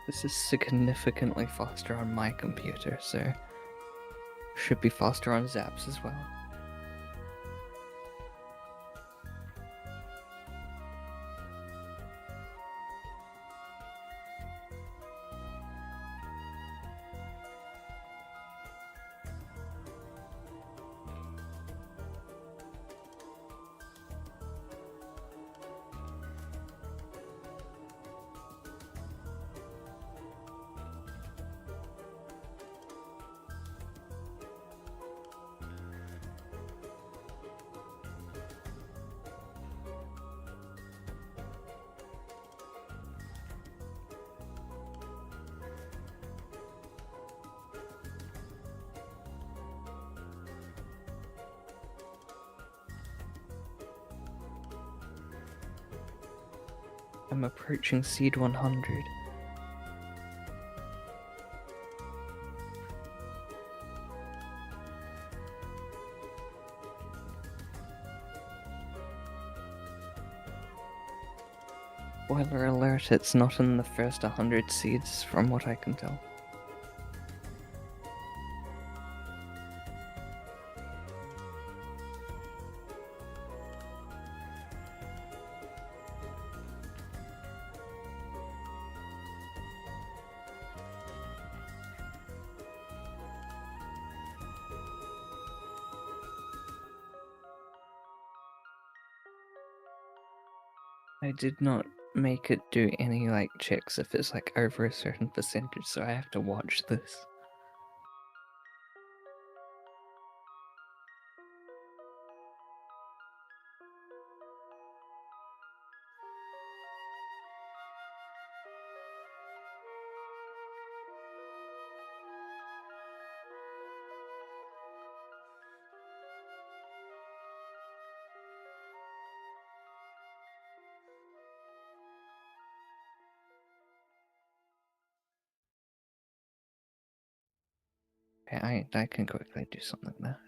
This is significantly faster on my computer, so should be faster on Zap's as well. I'm approaching seed 100. Spoiler alert, it's not in the first 100 seeds from what I can tell. I did not make it do any like checks if it's like over a certain percentage, so I have to watch this. Okay, I can quickly do something there.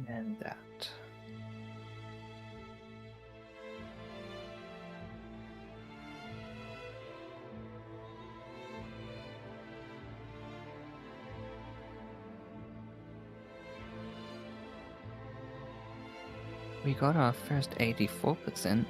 And that. We got our first 84%.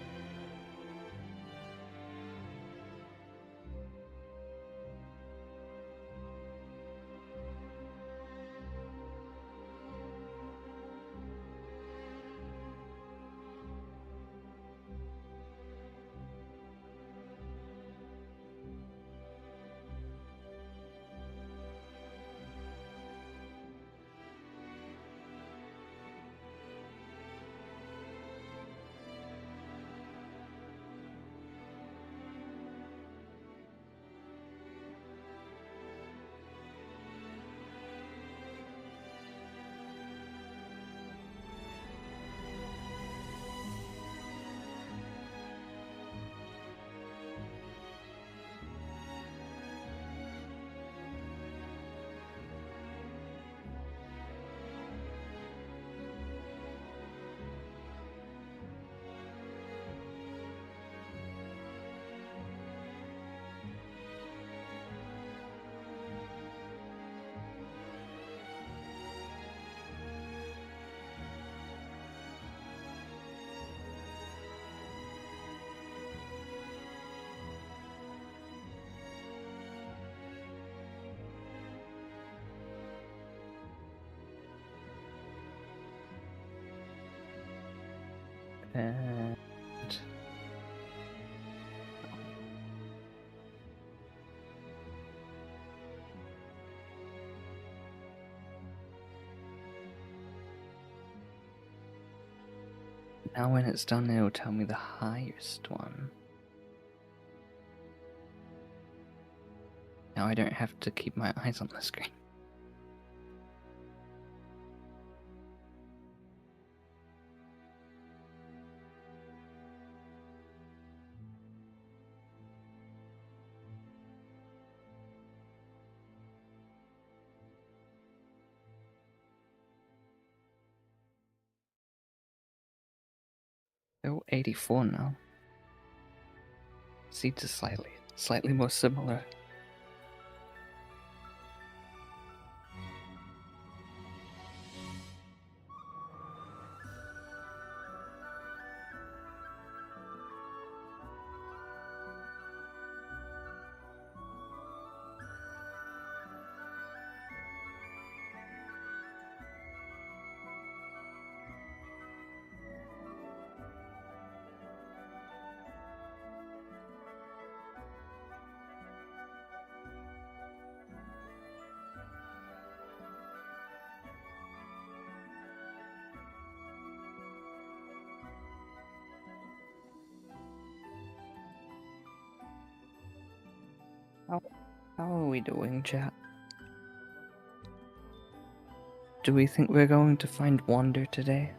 And now when it's done, it'll tell me the highest one. Now now I don't have to keep my eyes on the screen. Oh, 84 now. Seeds are slightly more similar. How are we doing, chat? Do we think we're going to find Wander today?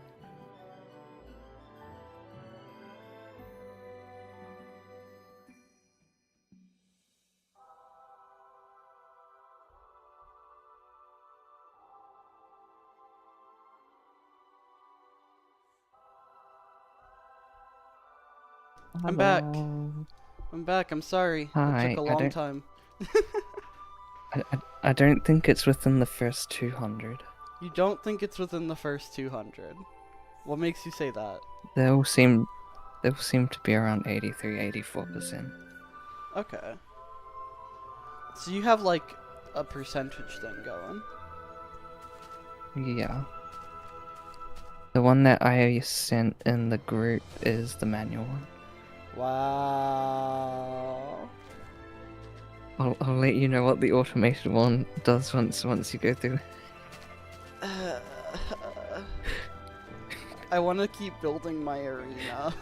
I'm back. Hello. I'm back. I'm sorry. Hi, It took a I long don't- time. I don't think it's within the first 200. You don't think it's within the first 200? What makes you say that? They'll seem to be around 83-84%. Okay. So you have like a percentage thing going. Yeah. The one that I sent in the group is the manual one. Wow. I'll let you know what the automated one does once you go through. I want to keep building my arena.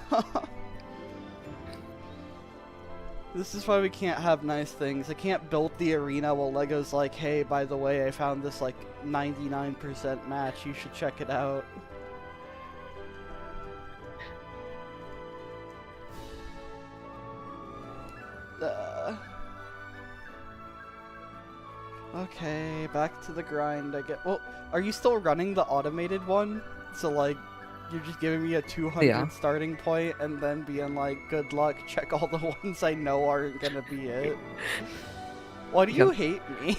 This is why we can't have nice things. I can't build the arena while Lego's like, hey, by the way, I found this like 99% match. You should check it out. Okay, back to the grind. Well, are you still running the automated one? So like, you're just giving me a 200 starting point and then being like, good luck, check all the ones I know aren't gonna be it. Why do you hate me?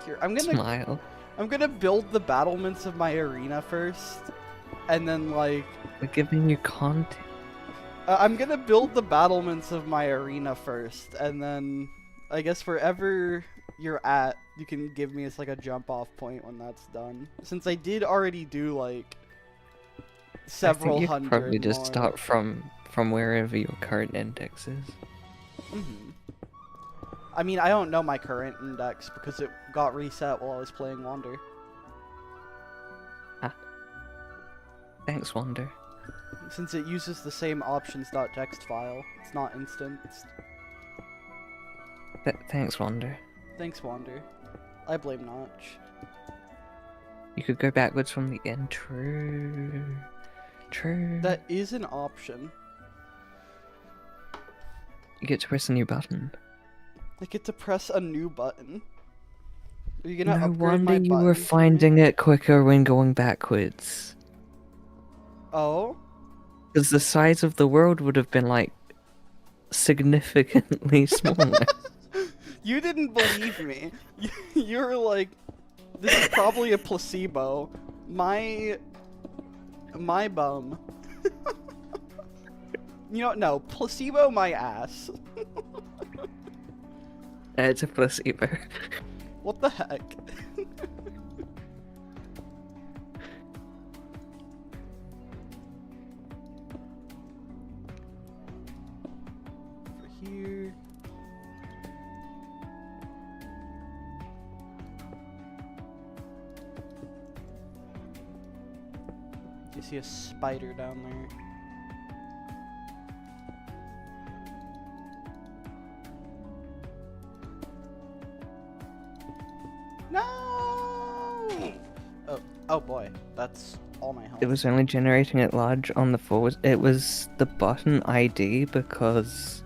Here, I'm gonna build the battlements of my arena first, and then like... We're giving you content. I'm gonna build the battlements of my arena first, and then I guess wherever you're at, you can give me as like a jump off point when that's done. Since I did already do like several I think you hundred could probably just more. start from wherever your current index is. I mean, I don't know my current index because it got reset while I was playing Wander. Ah. Thanks, Wander. Since it uses the same options.txt file, it's not instanced. Thanks, Wander. Thanks, Wander. I blame Notch. You could go backwards from the end. True. That is an option. You get to press a new button. I get to press a new button. Are you gonna No upgrade wonder my you were buttons for me? finding it quicker when going backwards. Oh? Because the size of the world would have been like significantly smaller. You didn't believe me. You were like, this is probably a placebo. My bum. You know, no, placebo my ass. It's a placebo. What the heck? Over here. You see a spider down there. No! Oh boy, that's all my health. It was only generating it large on the forward. It was the button ID because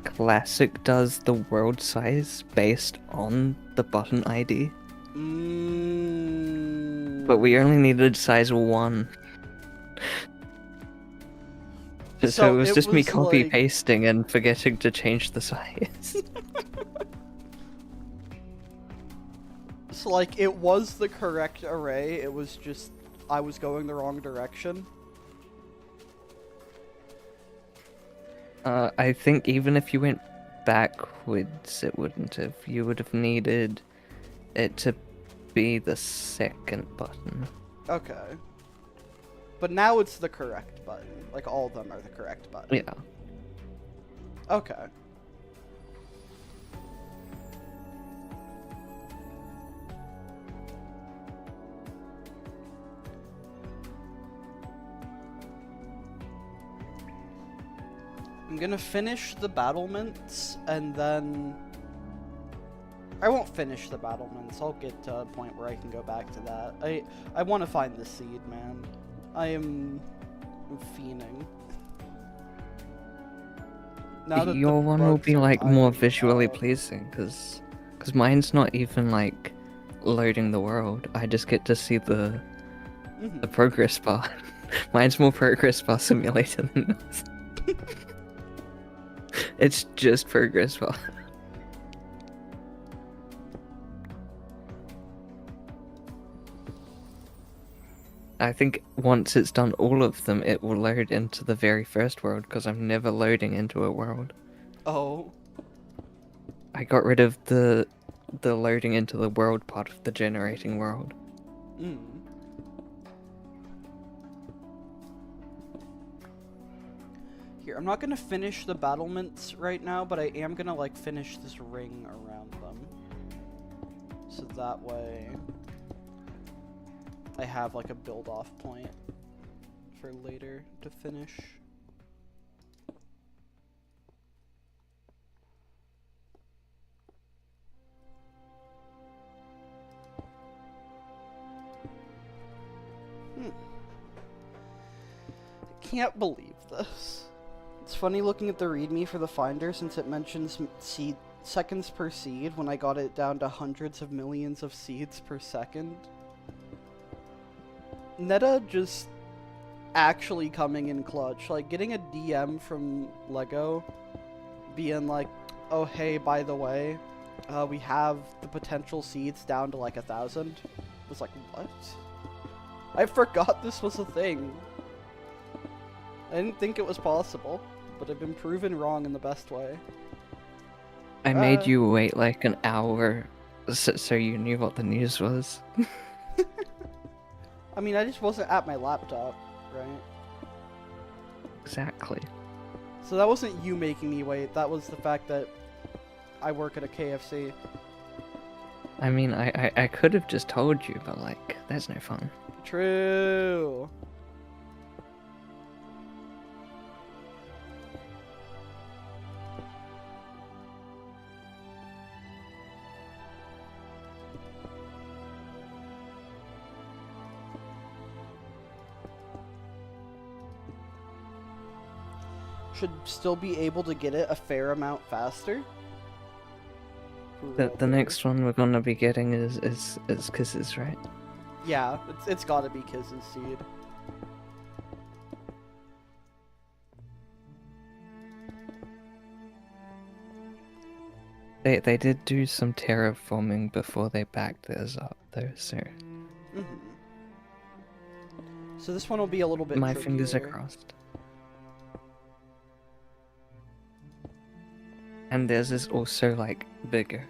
Classic does the world size based on the button ID. But we only needed size 1. So it was just me copy pasting and forgetting to change the size. So like it was the correct array, it was just I was going the wrong direction. I think even if you went backwards, it wouldn't have. You would have needed it to be the second button. Okay. But now it's the correct button. Like, all of them are the correct button. Yeah. Okay. I'm gonna finish the battlements, and then... I won't finish the battlements. I'll get to a point where I can go back to that. I want to find the seed, man. I'm fiending. Now that your one will be like more visually out. pleasing, because mine's not even like loading the world. I just get to see the progress bar. Mine's more progress bar simulator than this. It's just progress bar. I think once it's done all of them, it will load into the very first world, because I'm never loading into a world. Oh. I got rid of the loading into the world part of the generating world. Here, I'm not gonna finish the battlements right now, but I am gonna like finish this ring around them. So that way I have like a build off point for later to finish. I can't believe this. It's funny looking at the readme for the Finder, since it mentions seconds per seed when I got it down to hundreds of millions of seeds per second. Neta just actually coming in clutch. Like, getting a DM from Lego being like, oh hey, by the way, we have the potential seeds down to like 1,000. Was like, what? I forgot this was a thing. I didn't think it was possible, but I've been proven wrong in the best way. I made you wait like an hour so you knew what the news was. I mean, I just wasn't at my laptop, right? Exactly. So that wasn't you making me wait, that was the fact that I work at a KFC. I mean, I could have just told you, but like, that's no fun. True. Should still be able to get it a fair amount faster. The next one we're gonna be getting is Kisses, right? Yeah, it's gotta be Kiz's seed. They did do some terraforming before they backed theirs up, though, so... So this one will be a little bit My trickier. fingers are crossed. And theirs is also, like, bigger.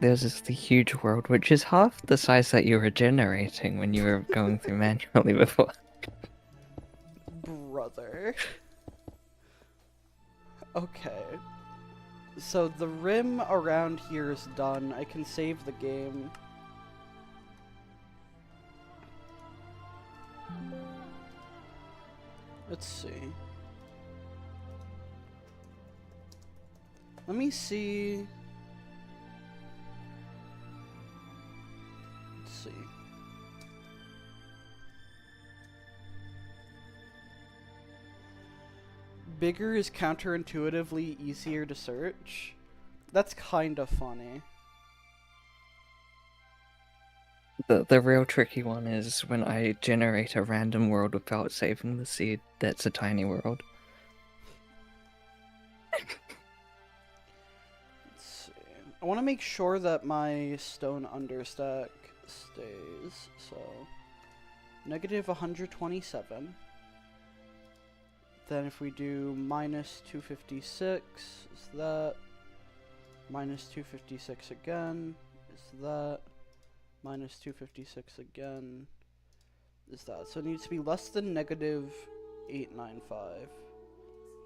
Theirs is the huge world, which is half the size that you were generating when you were going through manually before. Brother. Okay. So the rim around here is done. I can save the game. Let's see. Let me see. Bigger is counterintuitively easier to search. That's kind of funny. The real tricky one is when I generate a random world without saving the seed, that's a tiny world. Let's see. I want to make sure that my stone understack stays, so negative 127. Then if we do minus 256, is that minus 256 again, is that minus 256 again, is that. So it needs to be less than negative 895,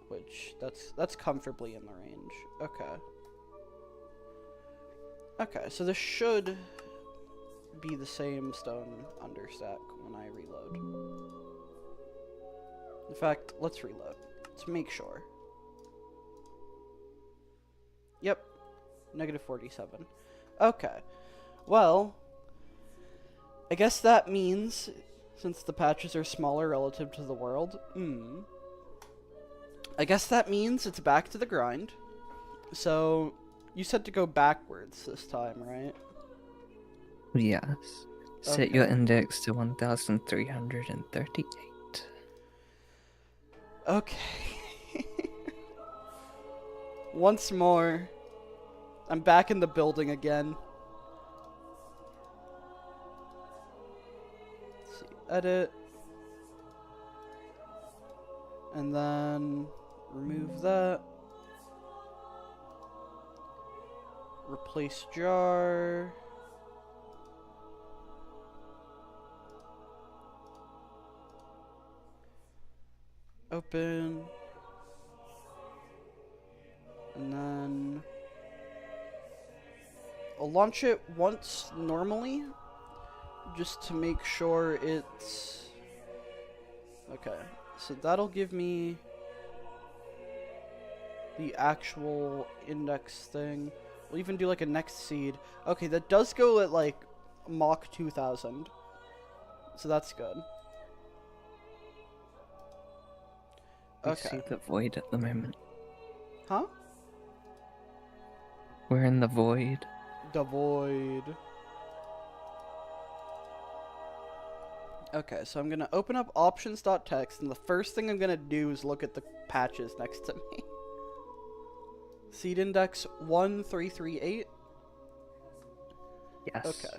which that's comfortably in the range. Okay. Okay, so this should be the same stone understack when I reload. In fact, let's reload. Let's make sure. Yep. Negative 47. Okay. Well, I guess that means, since the patches are smaller relative to the world, I guess that means it's back to the grind. So, you said to go backwards this time, right? Yes. Set Okay. your index to 1338. Okay. Once more, I'm back in the building again. Let's see, edit. And then remove that. Replace jar. Open. And then I'll launch it once normally, just to make sure it's okay. So that'll give me the actual index thing. We'll even do like a next seed. Okay, that does go at like Mach 2000, so that's good. We Okay. see the void at the moment. Huh? We're in the void. The void. Okay, so I'm gonna open up options.txt, and the first thing I'm gonna do is look at the patches next to me. Seed index 1338. Yes. Okay.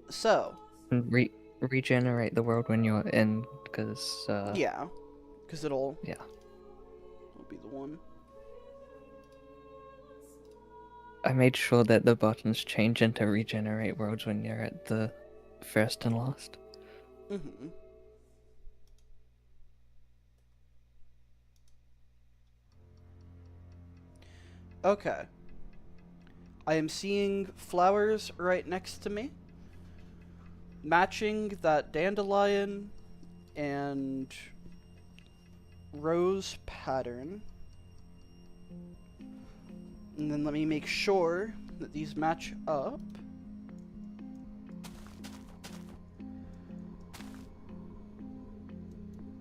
So. And regenerate the world when you're in, because Yeah. Because it'll yeah. be the one. I made sure that the buttons change into regenerate worlds when you're at the first and last. Mm-hmm. Okay. I am seeing flowers right next to me, matching that dandelion and rose pattern. And then let me make sure that these match up.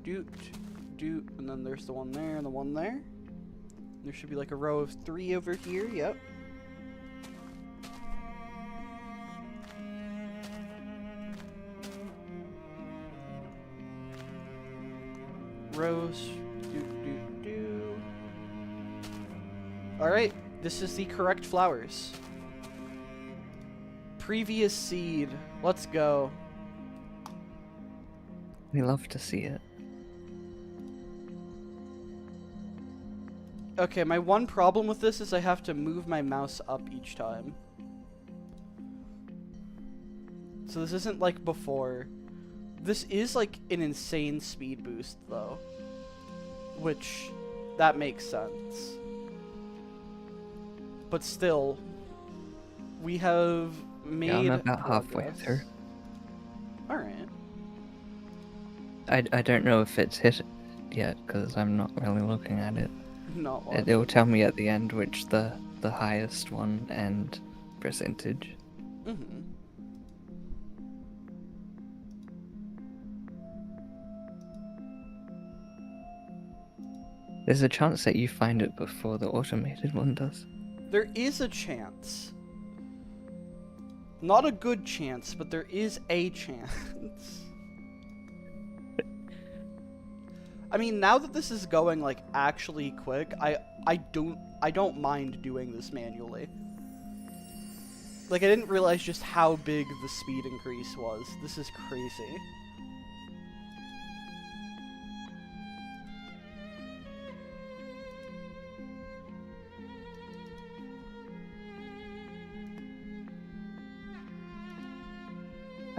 Doot, doot, and then there's the one there and the one there. There should be like a row of 3 over here, yep. Rows, doot, doot, doot. Alright, this is the correct flowers. Previous seed, let's go. We love to see it. Okay, my one problem with this is I have to move my mouse up each time. So this isn't like before. This is like an insane speed boost though. Which, that makes sense. But still, we have made Yeah, I'm about halfway progress. through. Alright. I don't know if it's hit yet, because I'm not really looking at it. Not It will tell me at the end which the highest one and percentage. Mm-hmm. There's a chance that you find it before the automated one does. There is a chance. Not a good chance, but there is a chance. I mean, now that this is going like actually quick, I don't mind doing this manually. Like, I didn't realize just how big the speed increase was. This is crazy.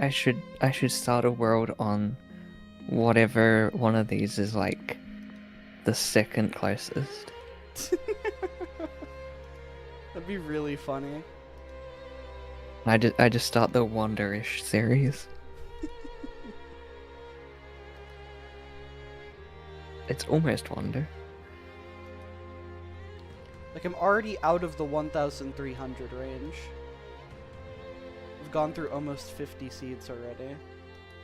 I should start a world on whatever one of these is like the second closest. That'd be really funny. I just start the Wonderish series. It's almost Wonder. Like, I'm already out of the 1,300 range. I've gone through almost 50 seeds already.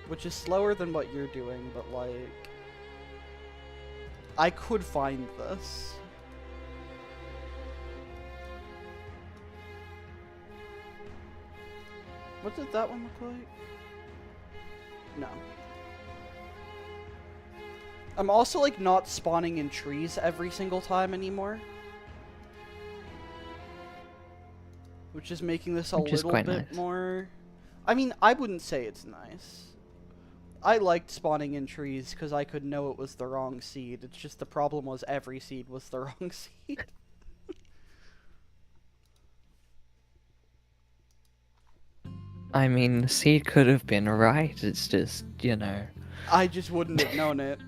Which is slower than what you're doing, but like... I could find this. What did that one look like? No. I'm also like not spawning in trees every single time anymore. Which is making this a little bit nice. more... I mean, I wouldn't say it's nice. I liked spawning in trees because I could know it was the wrong seed. It's just the problem was every seed was the wrong seed. I mean, the seed could have been right, it's just, you know... I just wouldn't have known it.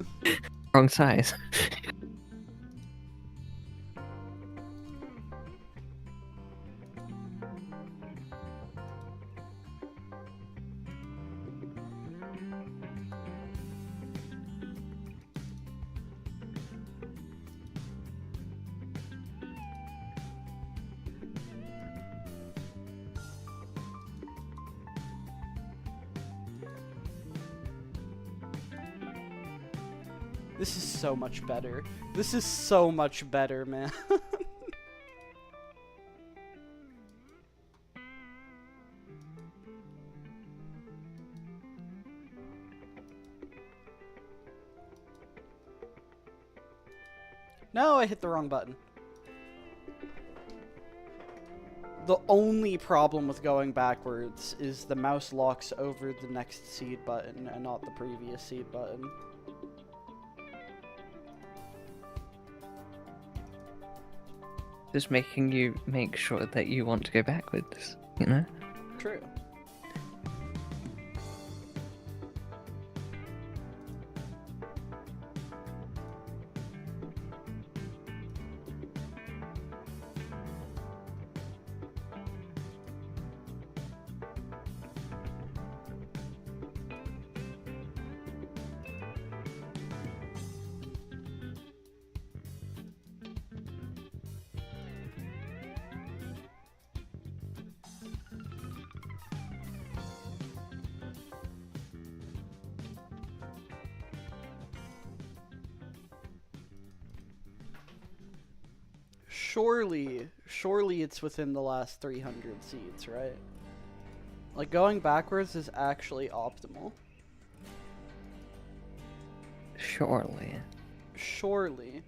Wrong size. This is so much better. This is so much better, man. No, I hit the wrong button. The only problem with going backwards is the mouse locks over the next seed button and not the previous seed button. Just making you make sure that you want to go backwards, you know? True. Surely it's within the last 300 seeds, right? Like, going backwards is actually optimal. Surely. Surely.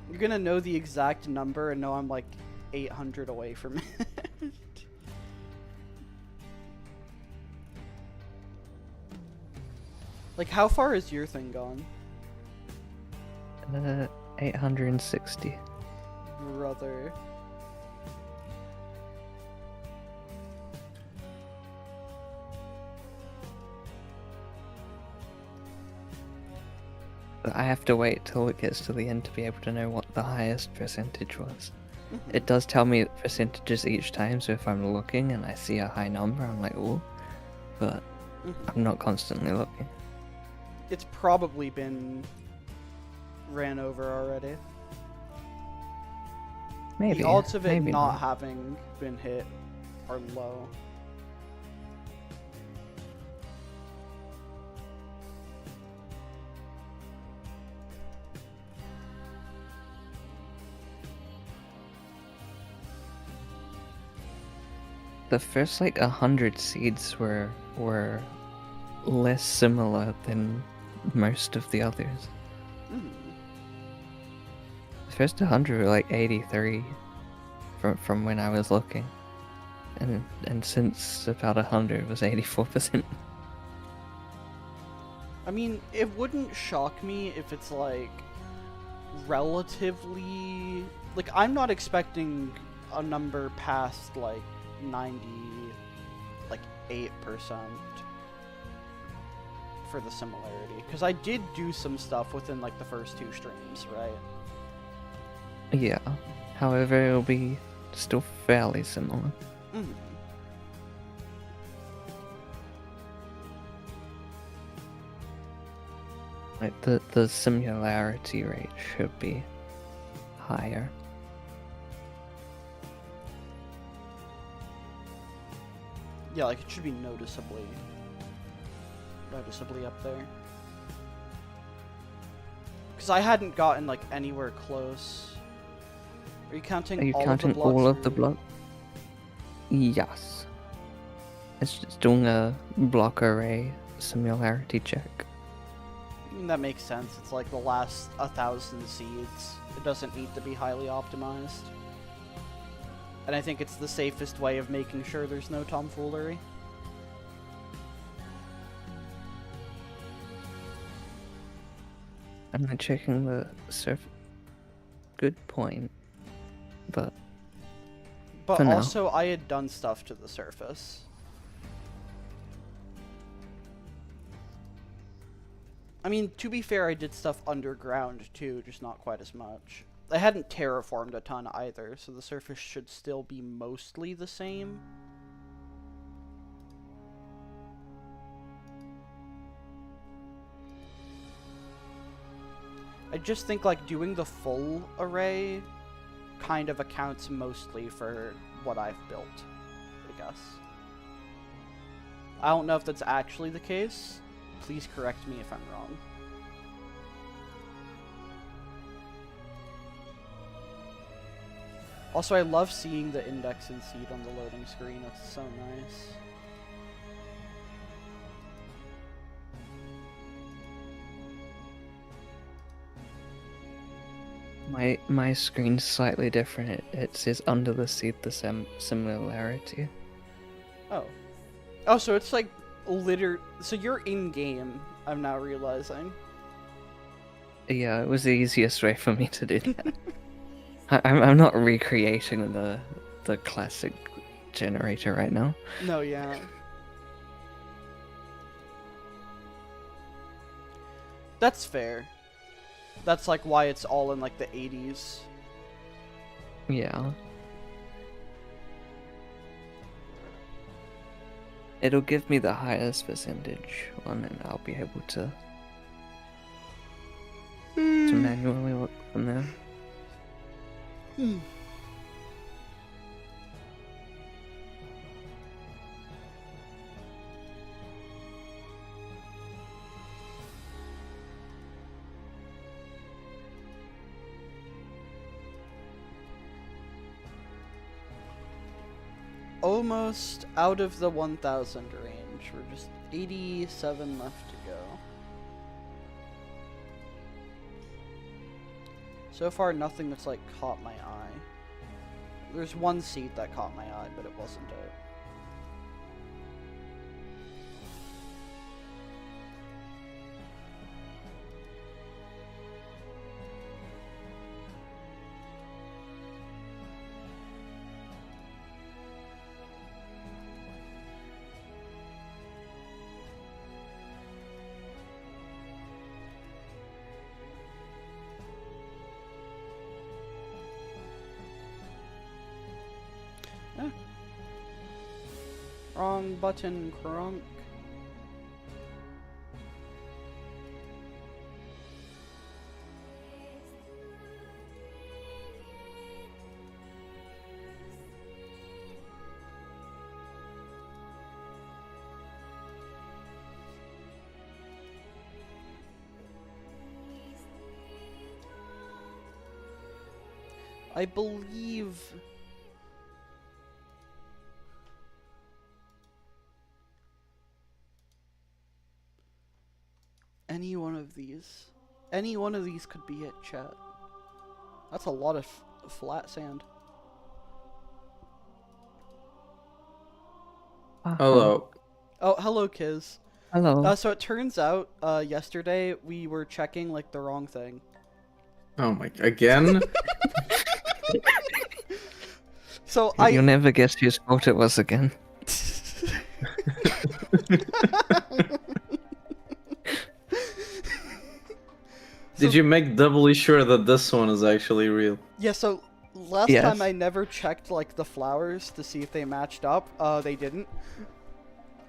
You're gonna know the exact number and know I'm like 800 away from it. Like, how far is your thing gone? 860. Brother. But I have to wait till it gets to the end to be able to know what the highest percentage was. It does tell me percentages each time, so if I'm looking and I see a high number, I'm like, ooh. But I'm not constantly looking. It's probably been ran over already. Maybe. The odds of it maybe not having been hit are low. the first like 100 seeds were less similar than most of the others. Hmm. The first 100 were like 83 from when I was looking, and since about 100 it was 84%. I mean, it wouldn't shock me if it's like relatively, like, I'm not expecting a number past like 90, like 8% for the similarity, because I did do some stuff within like the first 2 streams, right? Yeah. However, it'll be still fairly similar. Mm. Like the similarity rate should be higher. Yeah, like it should be noticeably up there. Because I hadn't gotten like anywhere close. Are you counting Are you all counting of the blocks? all of the blocks? Yes. It's just doing a block array similarity check. I mean, that makes sense. It's like the last 1,000 seeds. It doesn't need to be highly optimized. And I think it's the safest way of making sure there's no tomfoolery. I'm not checking the surf. Good point. But But for now. also, I had done stuff to the surface. I mean, to be fair, I did stuff underground too, just not quite as much. I hadn't terraformed a ton either, so the surface should still be mostly the same. I just think like doing the full array kind of accounts mostly for what I've built, I guess. I don't know if that's actually the case. Please correct me if I'm wrong. Also, I love seeing the index and seed on the loading screen. That's so nice. My screen's slightly different. It says under the seed the similarity. Oh. Oh, so it's like so you're in game, I'm now realizing. Yeah, it was the easiest way for me to do that. I'm not recreating the classic generator right now. No, yeah. That's fair. That's like why it's all in like the 80s. Yeah. It'll give me the highest percentage one, and I'll be able to manually look from there. Almost out of the 1,000 range. We're just 87 left to go. So far, nothing that's like caught my eye. There's one seed that caught my eye, but it wasn't it. Wrong button, Kronk. I believe of these. Any one of these could be it, chat. That's a lot of flat sand. Hello. Oh, hello, Kiz. Hello. So it turns out, yesterday we were checking, like, the wrong thing. Oh my, again? So You'll never guess whose fault it was again. Did you make doubly sure that this one is actually real? Yeah, so last Yes. time I never checked, like, the flowers to see if they matched up. They didn't.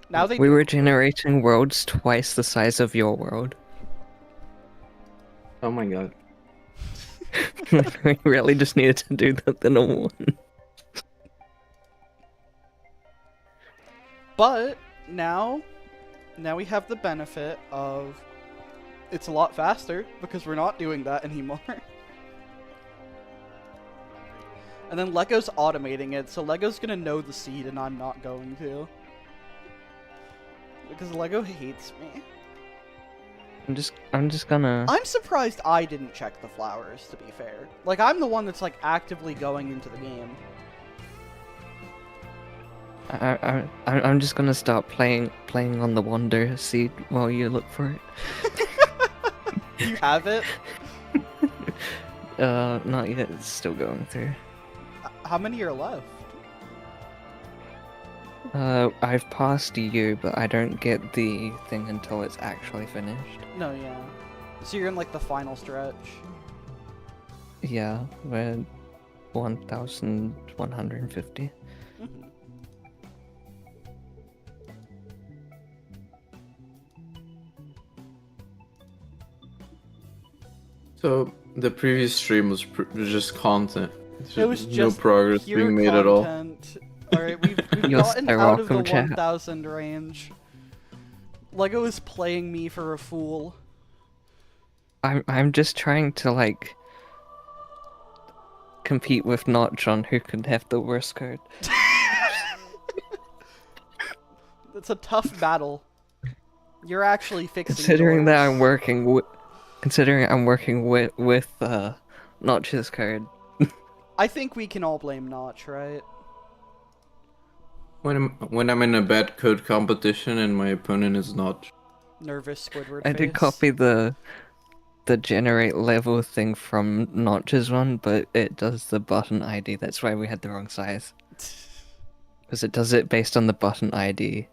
Now they We do. were generating worlds twice the size of your world. Oh my god. We really just needed to do the normal one. But now we have the benefit of it's a lot faster because we're not doing that anymore. And then Lego's automating it, so Lego's gonna know the seed and I'm not going to. Because Lego hates me. I'm just gonna. I'm surprised I didn't check the flowers, to be fair. Like, I'm the one that's, like, actively going into the game. I'm just gonna start playing on the Wonder Seed while you look for it. You have it? Not yet. It's still going through. How many are left? I've passed you, but I don't get the thing until it's actually finished. No, yeah. So you're in, like, the final stretch. Yeah, we're 1,150. Mhm. So, the previous stream was just content. It was no just progress pure being made at all. content. Alright, we've You're gotten so out of the welcome, chat. 1,000 range. Lego is playing me for a fool. I'm just trying to like compete with Notch on who can have the worst code. It's a tough battle. You're actually fixing Considering that doors. I'm working with Notch's code. I think we can all blame Notch, right? When I'm in a bad code competition and my opponent is not. Nervous Squidward I face. did copy the generate level thing from Notch's one, but it does the button ID. That's why we had the wrong size. Because it does it based on the button ID.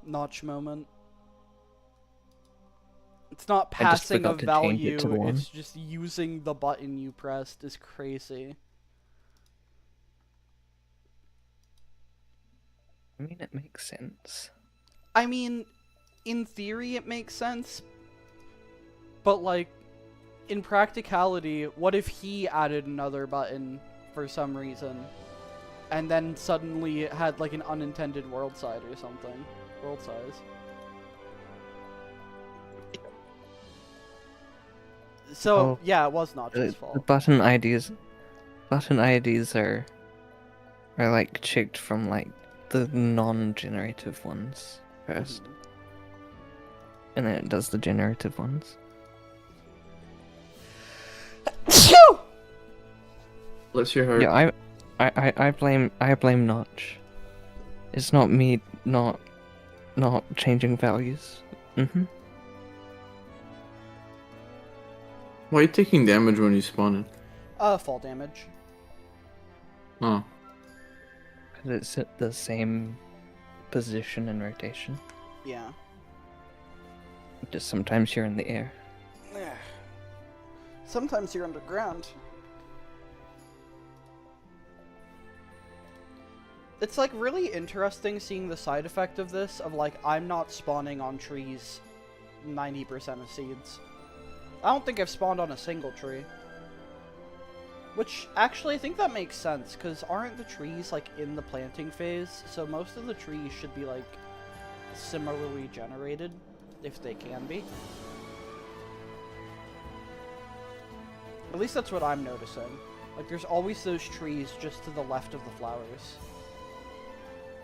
Notch moment. It's not I just passing a forgot to change value, it to 1. it's just using the button you pressed is crazy. I mean, it makes sense. I mean, in theory it makes sense, but like, in practicality, what if he added another button for some reason, and then suddenly it had like an unintended world size or something? World size. So, Oh, yeah, it was Notch's The fault. button IDs are like checked from like the non-generative ones first, Mhm. and then it does the generative ones. Bless your heart. Yeah, I blame Notch. It's not me not changing values. Why are you taking damage when you spawn in? Fall damage. Oh. Because it's at the same position and rotation. Yeah. Just sometimes you're in the air. Sometimes you're underground. It's like really interesting seeing the side effect of this, of like, I'm not spawning on trees 90% of seeds. I don't think I've spawned on a single tree. Which, actually, I think that makes sense, because aren't the trees, like, in the planting phase? So most of the trees should be, like, similarly generated, if they can be. At least that's what I'm noticing. Like, there's always those trees just to the left of the flowers.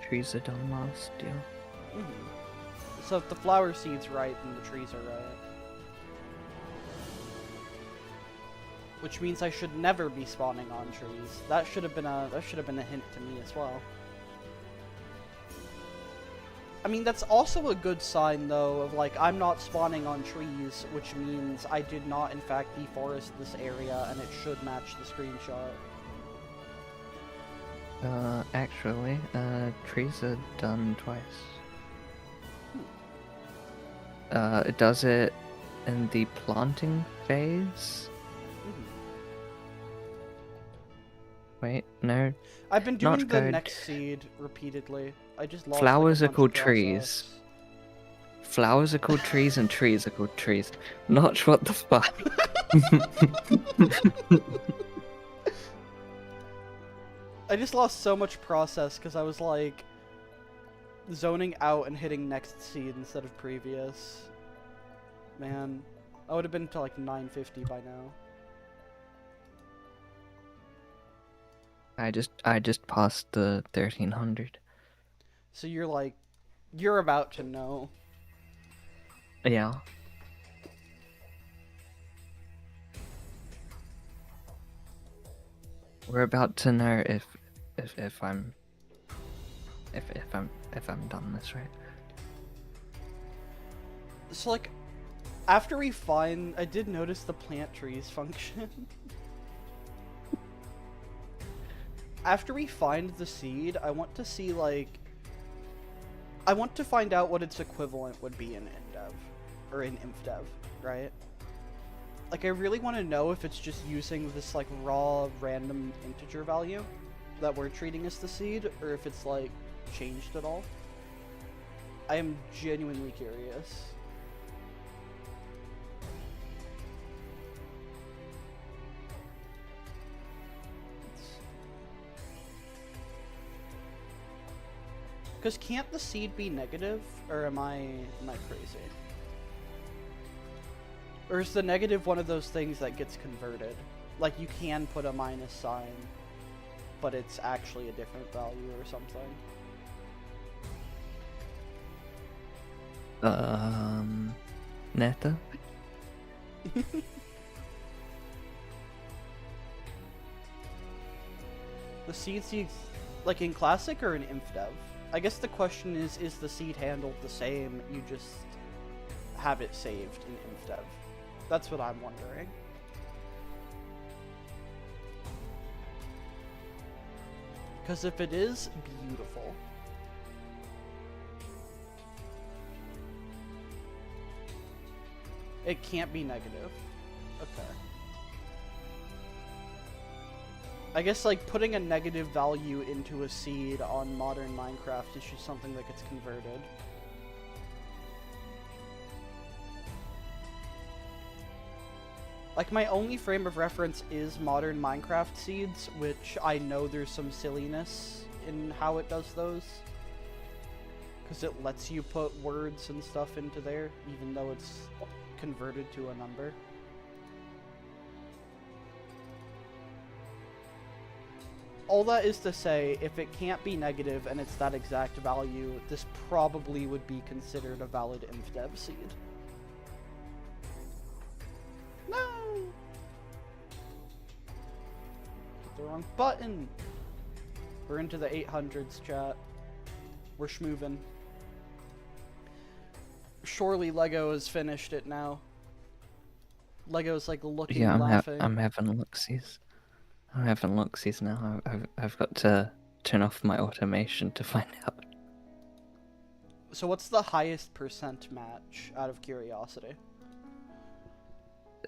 Trees are done last, yeah. So if the flower seed's right, then the trees are right. Which means I should never be spawning on trees. That should have been a hint to me as well. I mean, that's also a good sign, though, of, like, I'm not spawning on trees, which means I did not, in fact, deforest this area, and it should match the screenshot. Actually, trees are done twice. It does it in the planting phase. Wait, no. I've been doing Not the good. next seed repeatedly. I just lost Flowers like, are a called bunch of trees. process. Flowers are called trees and trees are called trees. Not what the fuck. I just lost so much process because I was like zoning out and hitting next seed instead of previous. Man, I would have been to like 950 by now. I just passed the 1300. So you're like, you're about to know. Yeah. We're about to know if I'm done this right. So like, after we find, I did notice the plant trees function. After we find the seed, I want to see like, I want to find out what its equivalent would be in InDev, or in InfDev, right? Like, I really want to know if it's just using this, like, raw, random integer value that we're treating as the seed, or if it's, like, changed at all. I am genuinely curious. Because can't the seed be negative, or am I crazy? Or is the negative one of those things that gets converted? Like, you can put a minus sign, but it's actually a different value or something. Neta? The seed's like in Classic or in InfDev? I guess the question is the seed handled the same, you just have it saved in InfDev? That's what I'm wondering. Because if it is, beautiful. It can't be negative. Okay. I guess, like, putting a negative value into a seed on modern Minecraft is just something that gets converted. Like, my only frame of reference is modern Minecraft seeds, which I know there's some silliness in how it does those. Because it lets you put words and stuff into there, even though it's converted to a number. All that is to say, if it can't be negative and it's that exact value, this probably would be considered a valid InfDev seed. No! Hit the wrong button! We're into the 800s, chat. We're schmoovin'. Surely Lego has finished it now. Lego's like looking, Yeah, laughing. I'm having look-sees. I'm having look-sees now. I've got to turn off my automation to find out. So what's the highest percent match, out of curiosity?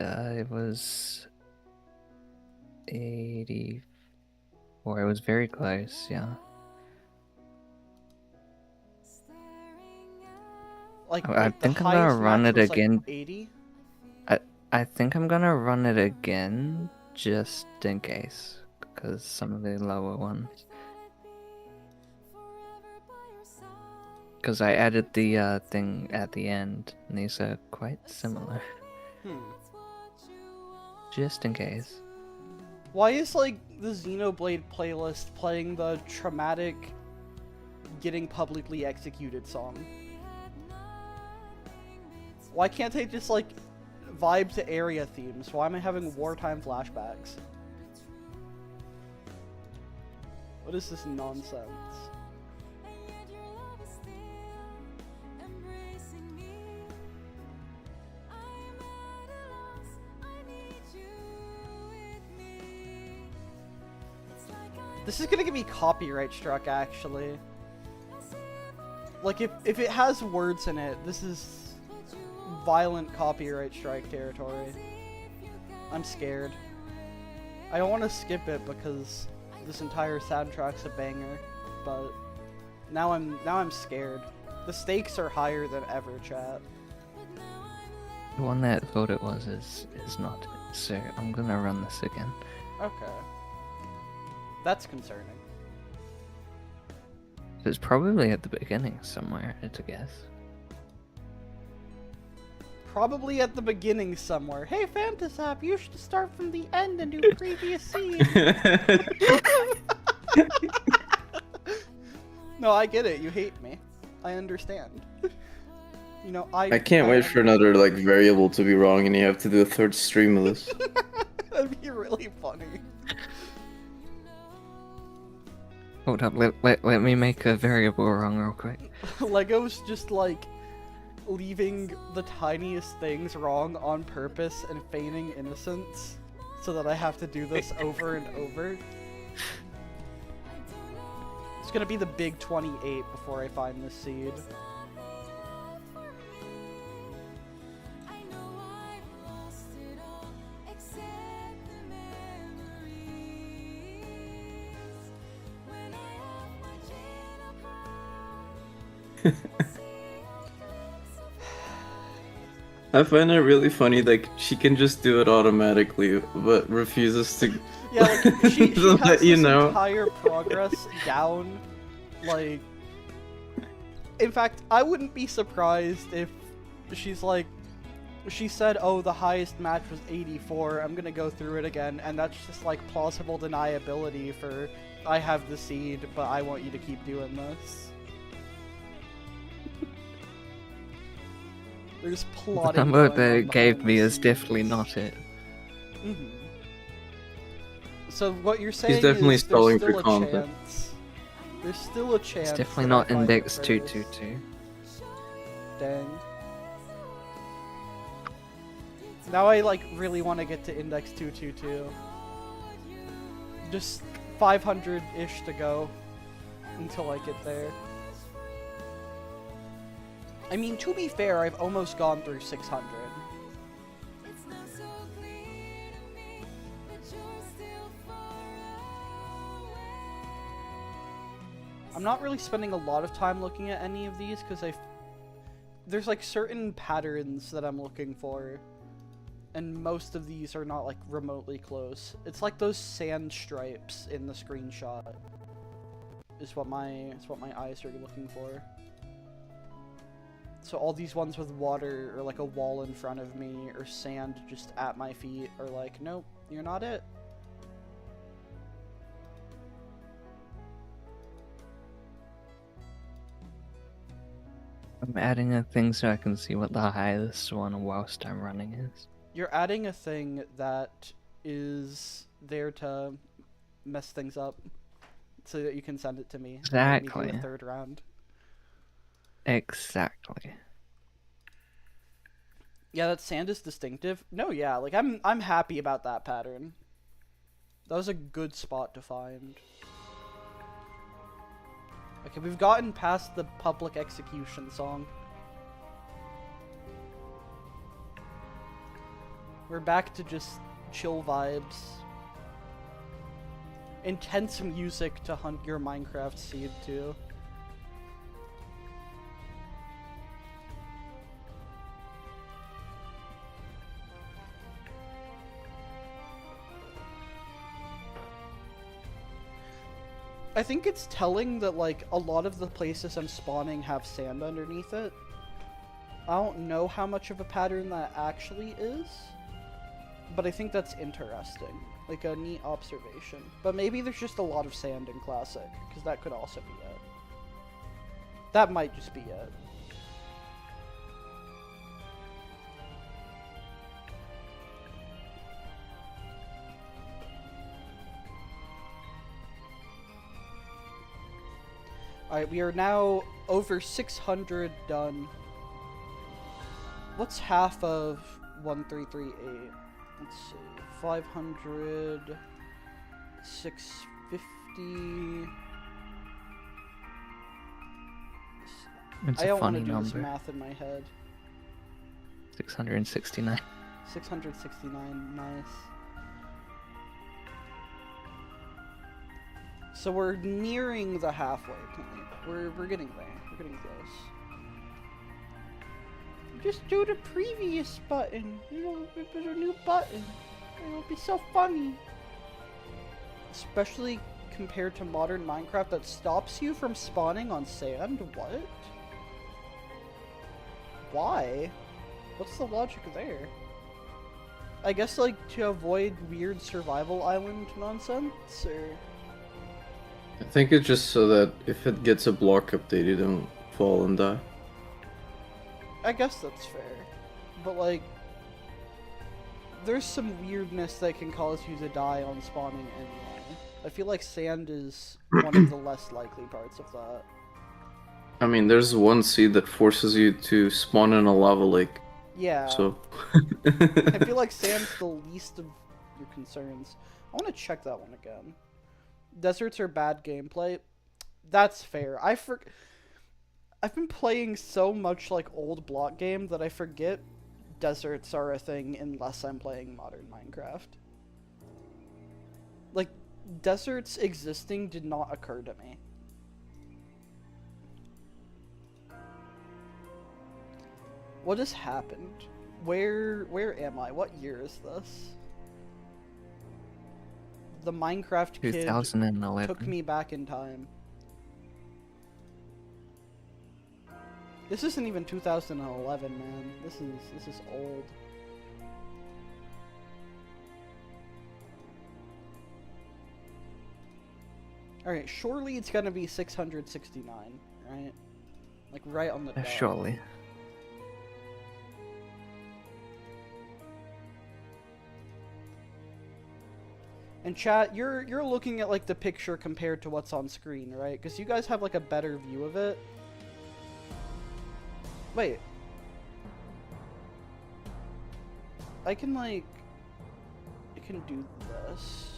It was 84. It was very close, yeah. Like, I like the think I'm gonna highest run match it was, like, again. 80? I think I'm gonna run it again, just in case, because some of the lower ones. Because I added the thing at the end, and these are quite similar. Just in case. Why is, like, the Xenoblade playlist playing the traumatic getting publicly executed song? Why can't I just, like, vibe to area themes? Why am I having wartime flashbacks? What is this nonsense? This is gonna get me copyright struck, actually. Like, if it has words in it, this is violent copyright strike territory. I'm scared. I don't want to skip it because this entire soundtrack's a banger, but now I'm scared. The stakes are higher than ever, chat. The one that thought it was is not. So I'm gonna run this again. Okay. That's concerning. It's probably at the beginning somewhere, I'd guess. Probably at the beginning somewhere. Hey, Fantasap, you should start from the end and do previous scene. No, I get it. You hate me. I understand. You know, I can't wait for another like variable to be wrong and you have to do a third stream of this. That'd be really funny. Hold up, let me make a variable wrong real quick. Lego's just like leaving the tiniest things wrong on purpose and feigning innocence so that I have to do this over and over. It's gonna be the big 28 before I find this seed. I find it really funny, like, she can just do it automatically, but refuses to... Yeah, like, she to has let this you know. entire progress down, like... In fact, I wouldn't be surprised if she's like... She said, oh, the highest match was 84, I'm gonna go through it again, and that's just, like, plausible deniability for, I have the seed, but I want you to keep doing this. There's plotting. The number going on that gave behind me the is definitely scenes. not it. Mm-hmm. So what you're saying definitely is stalling there's for still a content. chance. There's still a chance. It's definitely that I not find index it 222. Dang. Now I like really want to get to index 222. Just 500-ish to go until I get there. I mean, to be fair, I've almost gone through 600. I'm not really spending a lot of time looking at any of these because there's like certain patterns that I'm looking for, and most of these are not like remotely close. It's like those sand stripes in the screenshot is what my eyes are looking for. So all these ones with water or like a wall in front of me or sand just at my feet are like, nope, you're not it. I'm adding a thing so I can see what the highest one whilst I'm running is. You're adding a thing that is there to mess things up so that you can send it to me. And make me do Exactly. a third round. Exactly. Yeah, that sand is distinctive. No, yeah, like I'm happy about that pattern. That was a good spot to find. Okay, we've gotten past the public execution song. We're back to just chill vibes. Intense music to hunt your Minecraft seed to. I think it's telling that, like, a lot of the places I'm spawning have sand underneath it. I don't know how much of a pattern that actually is, but I think that's interesting. Like, a neat observation. But maybe there's just a lot of sand in Classic, because that could also be it. That might just be it. Alright, we are now over 600 done. What's half of 1338? Let's see. 500... 650... It's I a don't want funny to do this number. math in my head. 669. 669, nice. So we're nearing the halfway point. We're getting there. We're getting close. Just do the previous button. You know, there's a new button. It'll be so funny. Especially compared to modern Minecraft that stops you from spawning on sand. What? Why? What's the logic there? I guess, like, to avoid weird survival island nonsense, or... I think it's just so that if it gets a block update, you don't fall and die. I guess that's fair. But, like... there's some weirdness that can cause you to die on spawning anyway. I feel like sand is one of the less likely parts of that. I mean, there's one seed that forces you to spawn in a lava lake, Yeah. so... I feel like sand's the least of your concerns. I want to check that one again. Deserts are bad gameplay. That's fair. I've been playing so much like old block game that I forget deserts are a thing unless I'm playing modern Minecraft. Like, deserts existing did not occur to me. What has happened? Where am I? What year is this? The Minecraft kid 2011. took me back in time. This isn't even 2011, man. This is old. Alright, surely it's gonna be 669, right? Like, right on the dot. Surely. And chat, you're looking at like the picture compared to what's on screen, right? Because you guys have like a better view of it. Wait. I can like... I can do this.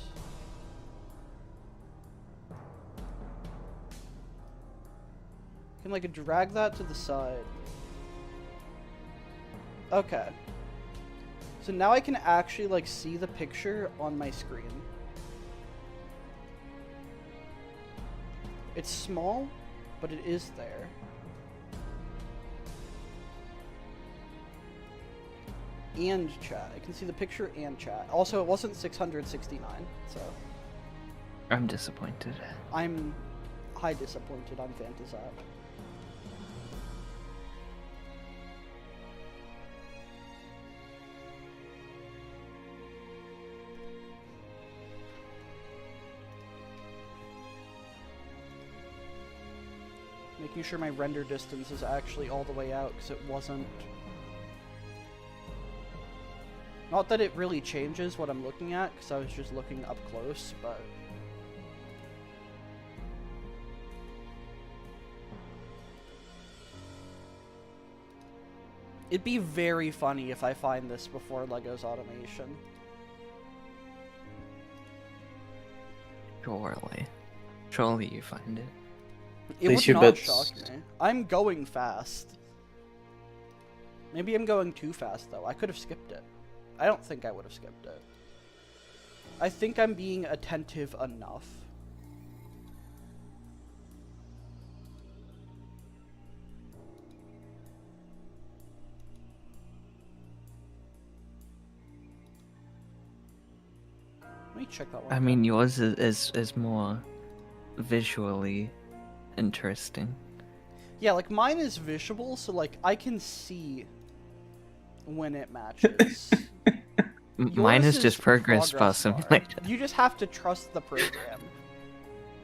I can like drag that to the side. Okay. So now I can actually like see the picture on my screen. It's small, but it is there. And chat. I can see the picture and chat. Also, it wasn't 669, so... I'm disappointed. I'm high disappointed on Phantasat. Making sure my render distance is actually all the way out, because it wasn't. Not that it really changes what I'm looking at, because I was just looking up close, but... It'd be very funny if I find this before LEGO's automation. Surely. Surely you find it. It They would should not bet- shock me. I'm going fast. Maybe I'm going too fast, though. I could have skipped it. I don't think I would have skipped it. I think I'm being attentive enough. Let me check that one. I mean, yours is more visually interesting. Yeah, like mine is visual, so like I can see when it matches. Mine Yours is just progress bar bar. simulator. You just have to trust the program.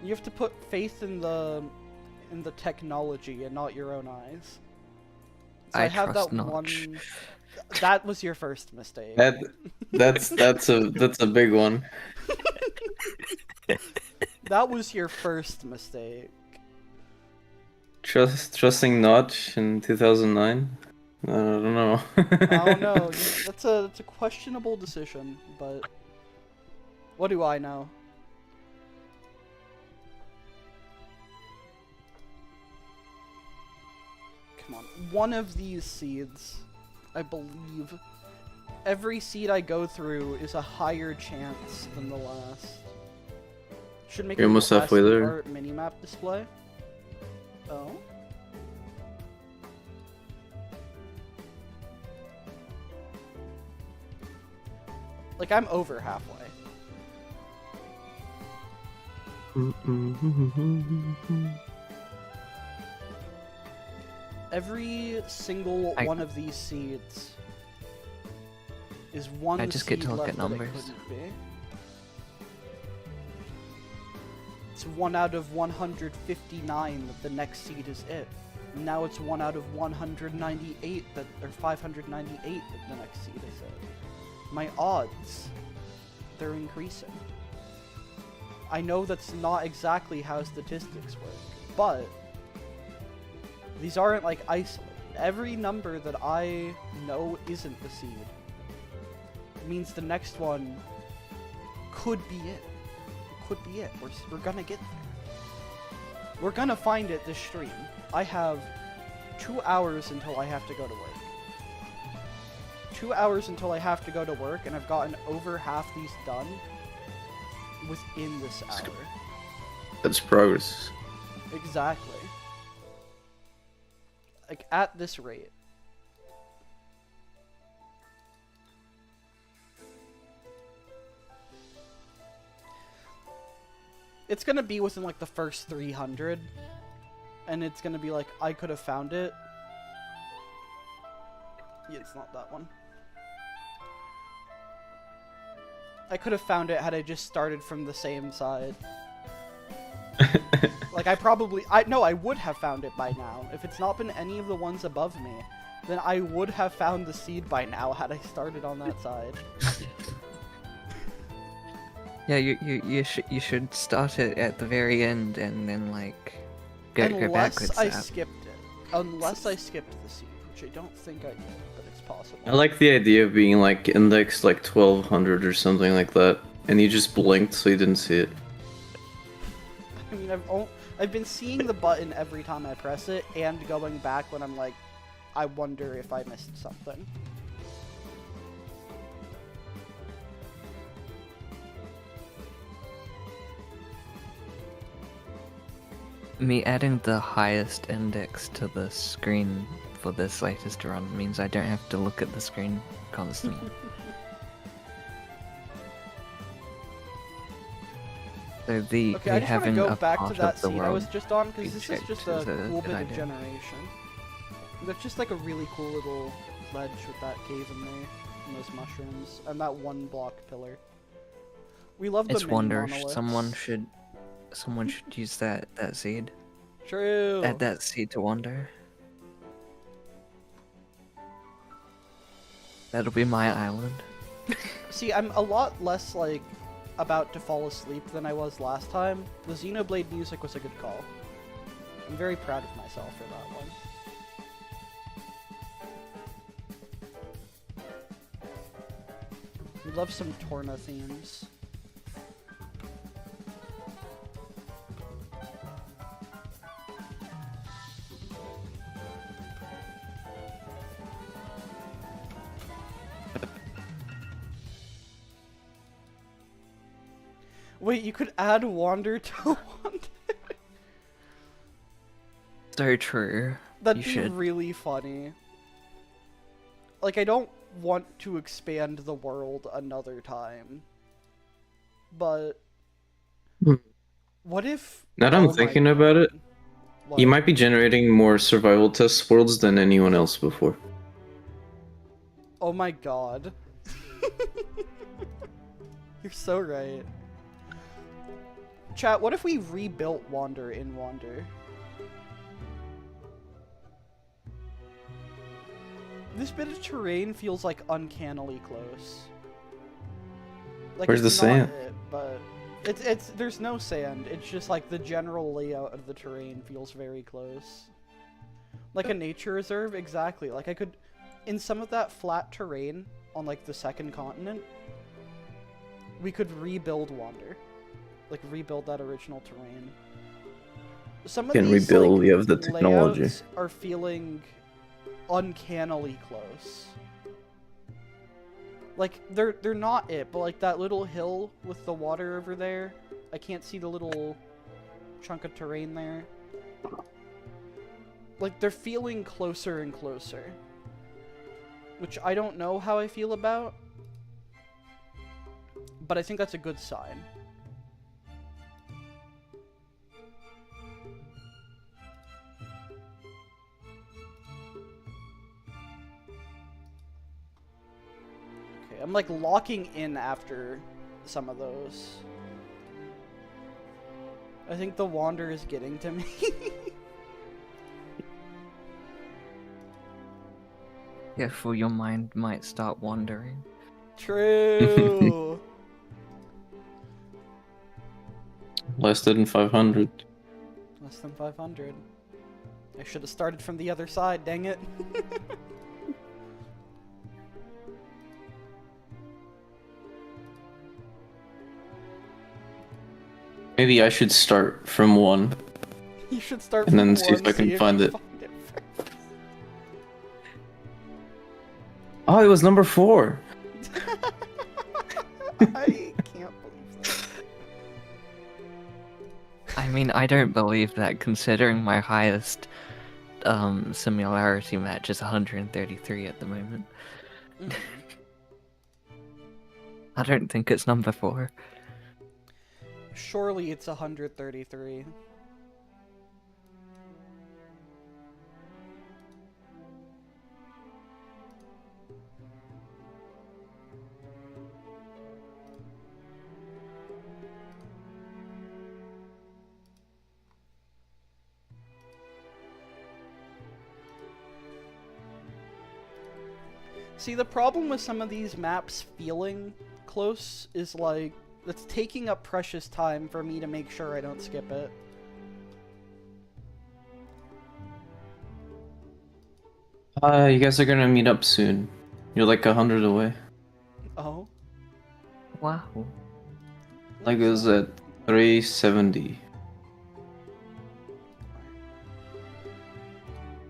You have to put faith in the technology and not your own eyes. So I have trust that not. one. That was your first mistake. That's a big one. That was your first mistake. Trusting Notch in 2009. I don't know. I don't know. That's a questionable decision, but what do I know? Come on, one of these seeds, I believe. Every seed I go through is a higher chance than the last. Should make You're a almost halfway there. our minimap display. Oh. Like, I'm over halfway. Every single one of these seeds is one I just get seed to look left at that it numbers. couldn't be. It's 1 out of 159 that the next seed is it. Now it's 1 out of 198 that, or 598 that the next seed is it. My odds, they're increasing. I know that's not exactly how statistics work, but these aren't like isolated. Every number that I know isn't the seed means the next one could be it. It could be it. We're gonna get there. We're gonna find it this stream. I have 2 hours until I have to go to work. 2 hours until I have to go to work, and I've gotten over half these done within this hour. That's progress. Exactly. Like, at this rate. It's gonna be within, like, the first 300. And it's gonna be like, I could have found it. Yeah, it's not that one. I could have found it had I just started from the same side. Like, I would have found it by now. If it's not been any of the ones above me, then I would have found the seed by now had I started on that side. Yeah, you should start it at the very end and then like go backwards. Unless I skipped it. Unless I skipped the seed, which I don't think I did, but it's possible. I like the idea of being like indexed like 1200 or something like that, and you just blinked so you didn't see it. I mean, I've been seeing the button every time I press it, and going back when I'm like, I wonder if I missed something. Me adding the highest index to the screen for this latest run means I don't have to look at the screen constantly. So Okay, I just want to having go a back part to that of the scene I world was just on, because this is checked just a is a cool good bit of idea. generation. That's just like a really cool little ledge with that cave in there, and those mushrooms, and that one block pillar. We love the It's mini wonder monoliths. someone should use that seed. True. Add that seed to wonder. That'll be my island. See, I'm a lot less, like, about to fall asleep than I was last time. The Xenoblade music was a good call. I'm very proud of myself for that one. We love some Torna themes. Wait, you could add Wander to Wander? So true. That'd You be should. really funny. Like, I don't want to expand the world another time. But... Hmm. What if... Now that I'm oh my thinking about it, God. What? you might be generating more survival test worlds than anyone else before. Oh my god. You're so right. Chat, what if we rebuilt Wander in Wander? This bit of terrain feels like uncannily close. Like, Where's it's the not sand? it, but It's there's no sand. It's just like the general layout of the terrain feels very close. Like a nature reserve, exactly. Like I could, in some of that flat terrain on like the second continent, we could rebuild Wander. Like rebuild that original terrain. Some of Can these rebuild, like, you have the technology. layouts are feeling uncannily close. Like they're not it, but like that little hill with the water over there, I can't see the little chunk of terrain there. Like they're feeling closer and closer, which I don't know how I feel about, but I think that's a good sign. I'm like locking in after some of those. I think the wander is getting to me. Careful, your mind might start wandering. True. Less than 500. Less than 500. I should have started from the other side, dang it. Maybe I should start from 1. You should start And from then see if one, I can find you it. first. Oh, it was number 4. I can't believe that. I mean, I don't believe that, considering my highest similarity match is 133 at the moment. Mhm. I don't think it's number 4. Surely it's 133. See, the problem with some of these maps feeling close is like, it's taking up precious time for me to make sure I don't skip it. You guys are gonna meet up soon. You're like 100 away. Oh. Wow. Like it was at 370.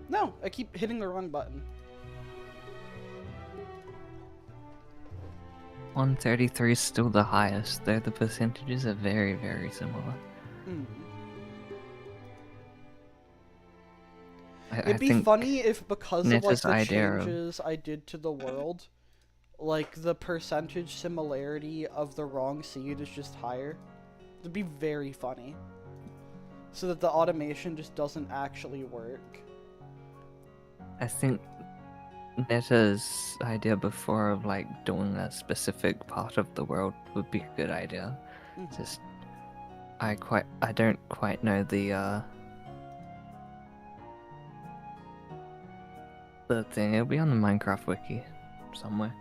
No, I keep hitting the wrong button. 133 is still the highest, though the percentages are very, very similar. Hmm. I It'd be think funny if, because of like Neta's the idea of- changes I did to the world, like the percentage similarity of the wrong seed is just higher. It'd be very funny. So that the automation just doesn't actually work. I think Neta's idea before of like doing a specific part of the world would be a good idea. Mhm. Just I don't quite know the thing. It'll be on the Minecraft wiki somewhere.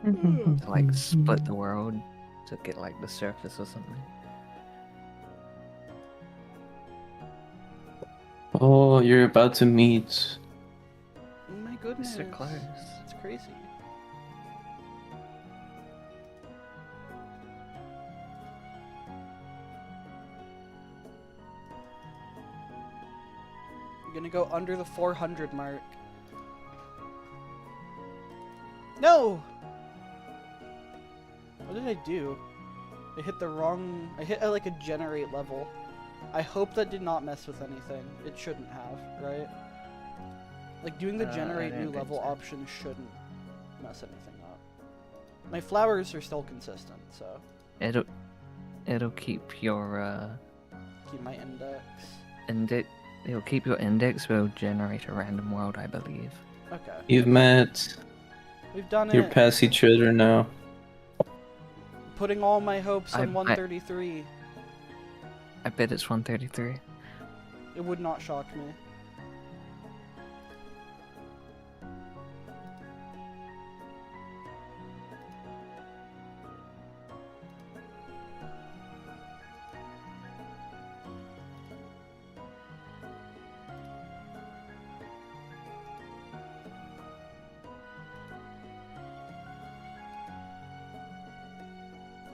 To like split the world to get like the surface or something. Oh, you're about to meet. Oh my goodness. So close. It's crazy. I'm gonna go under the 400 mark. No! What did I do? I hit the wrong... I hit like a generate level. I hope that did not mess with anything. It shouldn't have, right? Like, doing the I generate don't new think level so. option shouldn't mess anything up. My flowers are still consistent, so It'll keep your keep my index. it'll keep your index, but it'll generate a random world, I believe. Okay. You've met. We've done You're it. past each other now. Putting all my hopes I- on 133. I bet it's 133. It would not shock me.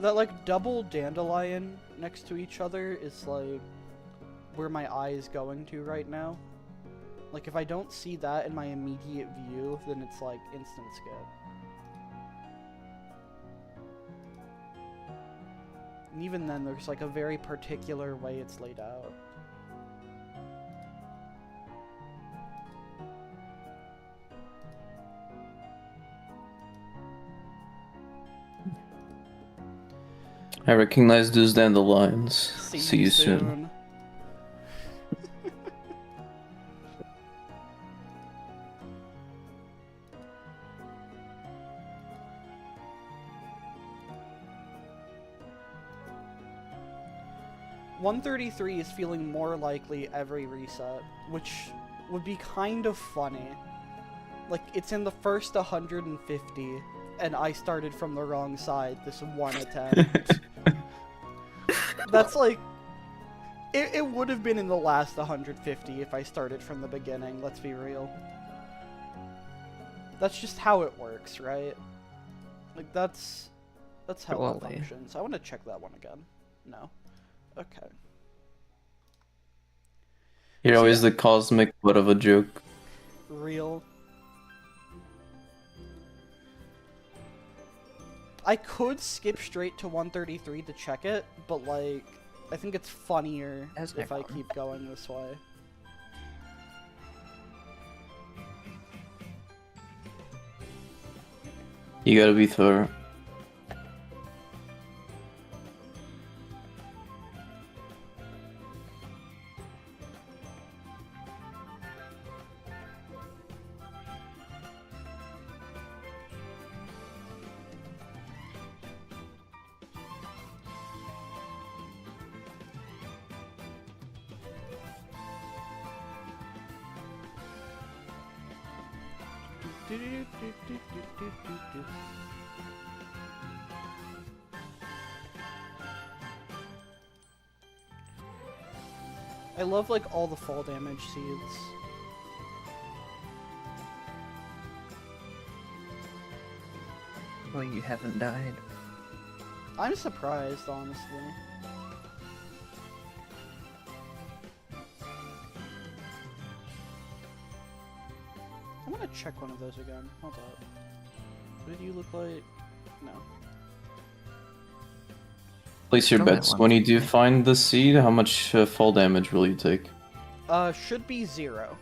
That, like, double dandelion next to each other is, like, where my eye is going to right now. Like, if I don't see that in my immediate view, then it's, like, instant skip. And even then, there's, like, a very particular way it's laid out. I recognize those dandelions. See you soon. $133 is feeling more likely every reset, which would be kind of funny. Like, it's in the first 150, and I started from the wrong side this one attempt. That's like... It would have been in the last 150 if I started from the beginning, let's be real. That's just how it works, right? Like, that's how it functions. I want to check that one again. No. Okay. You're always the cosmic butt of a joke. Real. I could skip straight to 133 to check it, but like, I think it's funnier if I keep going this way. You gotta be thorough. I love like all the fall damage seeds. Well, you haven't died. I'm surprised, honestly. I'm gonna check one of those again. Hold up. What did you look like? No. Place your bets. When you do find the seed, how much fall damage will you take? Should be 0.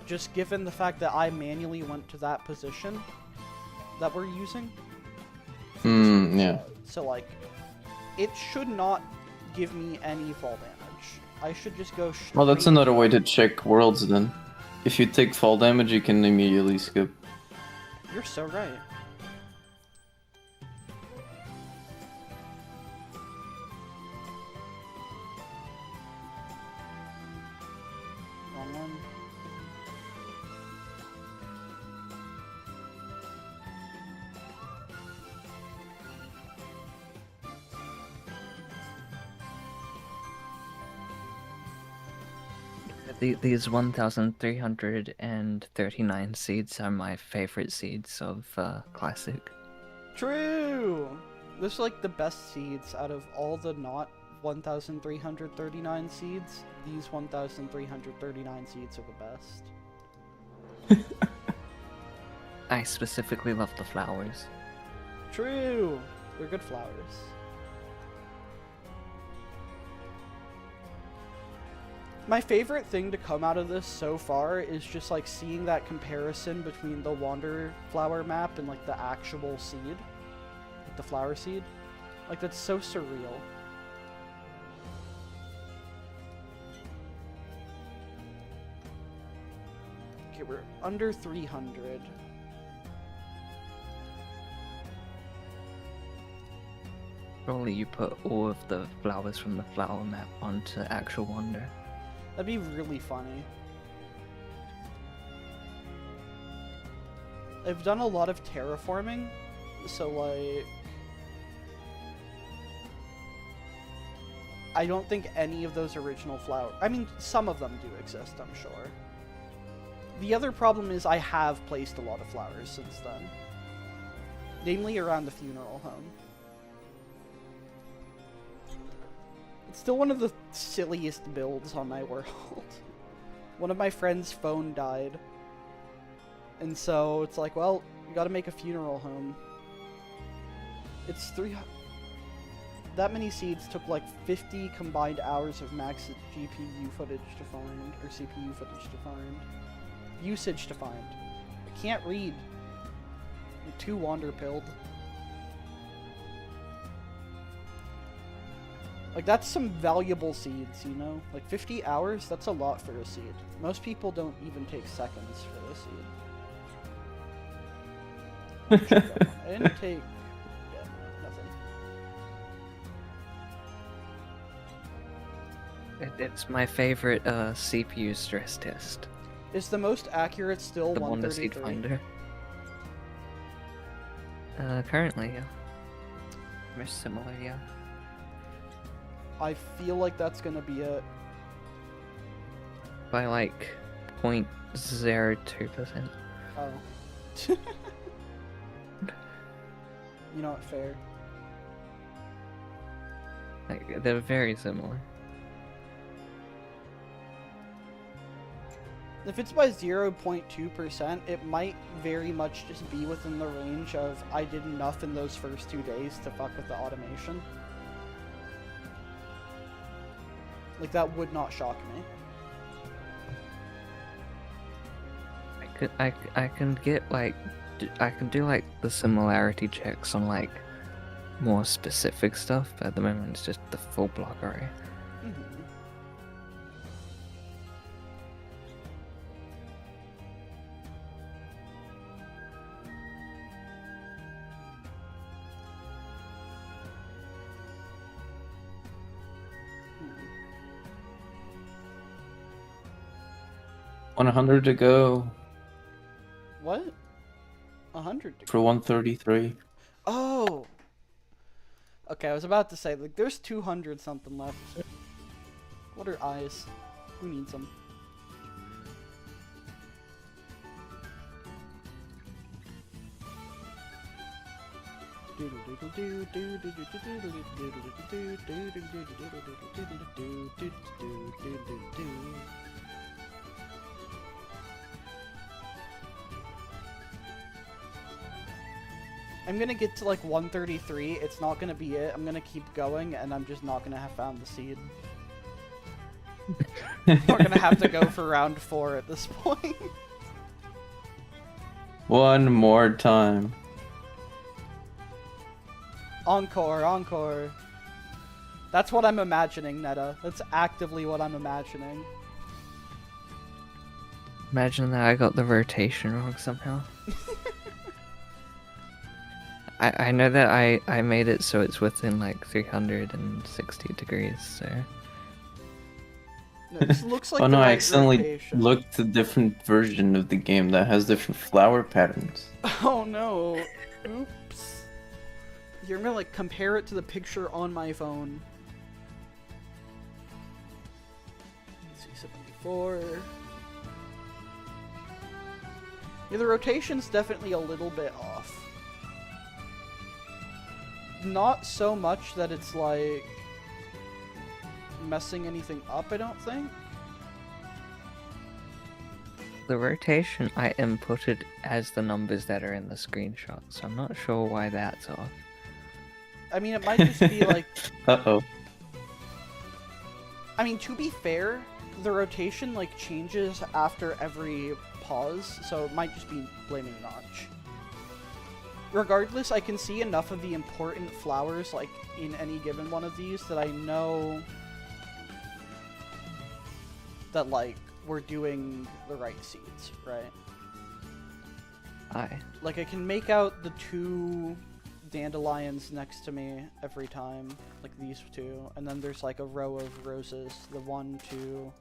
Just given the fact that I manually went to that position that we're using. Yeah. So, like, it should not give me any fall damage. I should just go straight... Well, that's another way to check worlds, then. If you take fall damage, you can immediately skip. You're so right. Wrong one. These 1,339 seeds are my favorite seeds of Classic. True! This is like the best seeds out of all the not 1,339 seeds. These 1,339 seeds are the best. I specifically love the flowers. True! They're good flowers. My favorite thing to come out of this so far is just like seeing that comparison between the Wander flower map and like the actual seed. Like the flower seed. Like that's so surreal. Okay, we're under 300. Probably you put all of the flowers from the flower map onto actual Wander. That'd be really funny. I've done a lot of terraforming, so like... I don't think any of those original flowers... I mean, some of them do exist, I'm sure. The other problem is I have placed a lot of flowers since then. Namely around the funeral home. It's still one of the silliest builds on my world. One of my friend's phone died. And so it's like, well, you gotta make a funeral home. It's that many seeds took like 50 combined hours of max GPU footage to find, or CPU footage to find. Usage to find. I can't read. I'm too wander-pilled. Like, that's some valuable seeds, you know? Like, 50 hours? That's a lot for a seed. Most people don't even take seconds for a seed. I didn't take... Yeah, nothing. It's my favorite CPU stress test. Is the most accurate still The Wonder 133? Seed Finder. Currently, yeah. Most similar, yeah. I feel like that's gonna be it. By like 0.02%. Oh. You know what, fair. Like, they're very similar. If it's by 0.2%, it might very much just be within the range of I did enough in those first 2 days to fuck with the automation. Like, that would not shock me. I can get like I can do like the similarity checks on like more specific stuff, but at the moment it's just the full block array. Mm-hmm. Hmm. 100 to go What? 100 for 133. Oh! Okay, I was about to say, like, there's 200 something left. What are eyes? Who needs them? I'm gonna get to like 133, it's not gonna be it, I'm gonna keep going, and I'm just not gonna have found the seed. We're gonna have to go for round 4 at this point. One more time. Encore, encore. That's what I'm imagining, Netta. That's actively what I'm imagining. Imagine that I got the rotation wrong somehow. I know that I made it so it's within like 360 degrees, so... No, this looks like Oh the no, I right accidentally rotation. looked a different version of the game that has different flower patterns. Oh no. Oops. You're gonna like compare it to the picture on my phone. Let's see, 74. Yeah, the rotation's definitely a little bit off. Not so much that it's like messing anything up, I don't think. The rotation I inputted as the numbers that are in the screenshot, so I'm not sure why that's off. I mean, it might just be like... Uh-oh. I mean, to be fair, the rotation like changes after every pause, so it might just be blaming Notch. Regardless, I can see enough of the important flowers like in any given one of these that I know that like we're doing the right seeds, right? Aye. Like I can make out the 2 dandelions next to me every time, like these 2, and then there's like a row of roses, the 1, 2,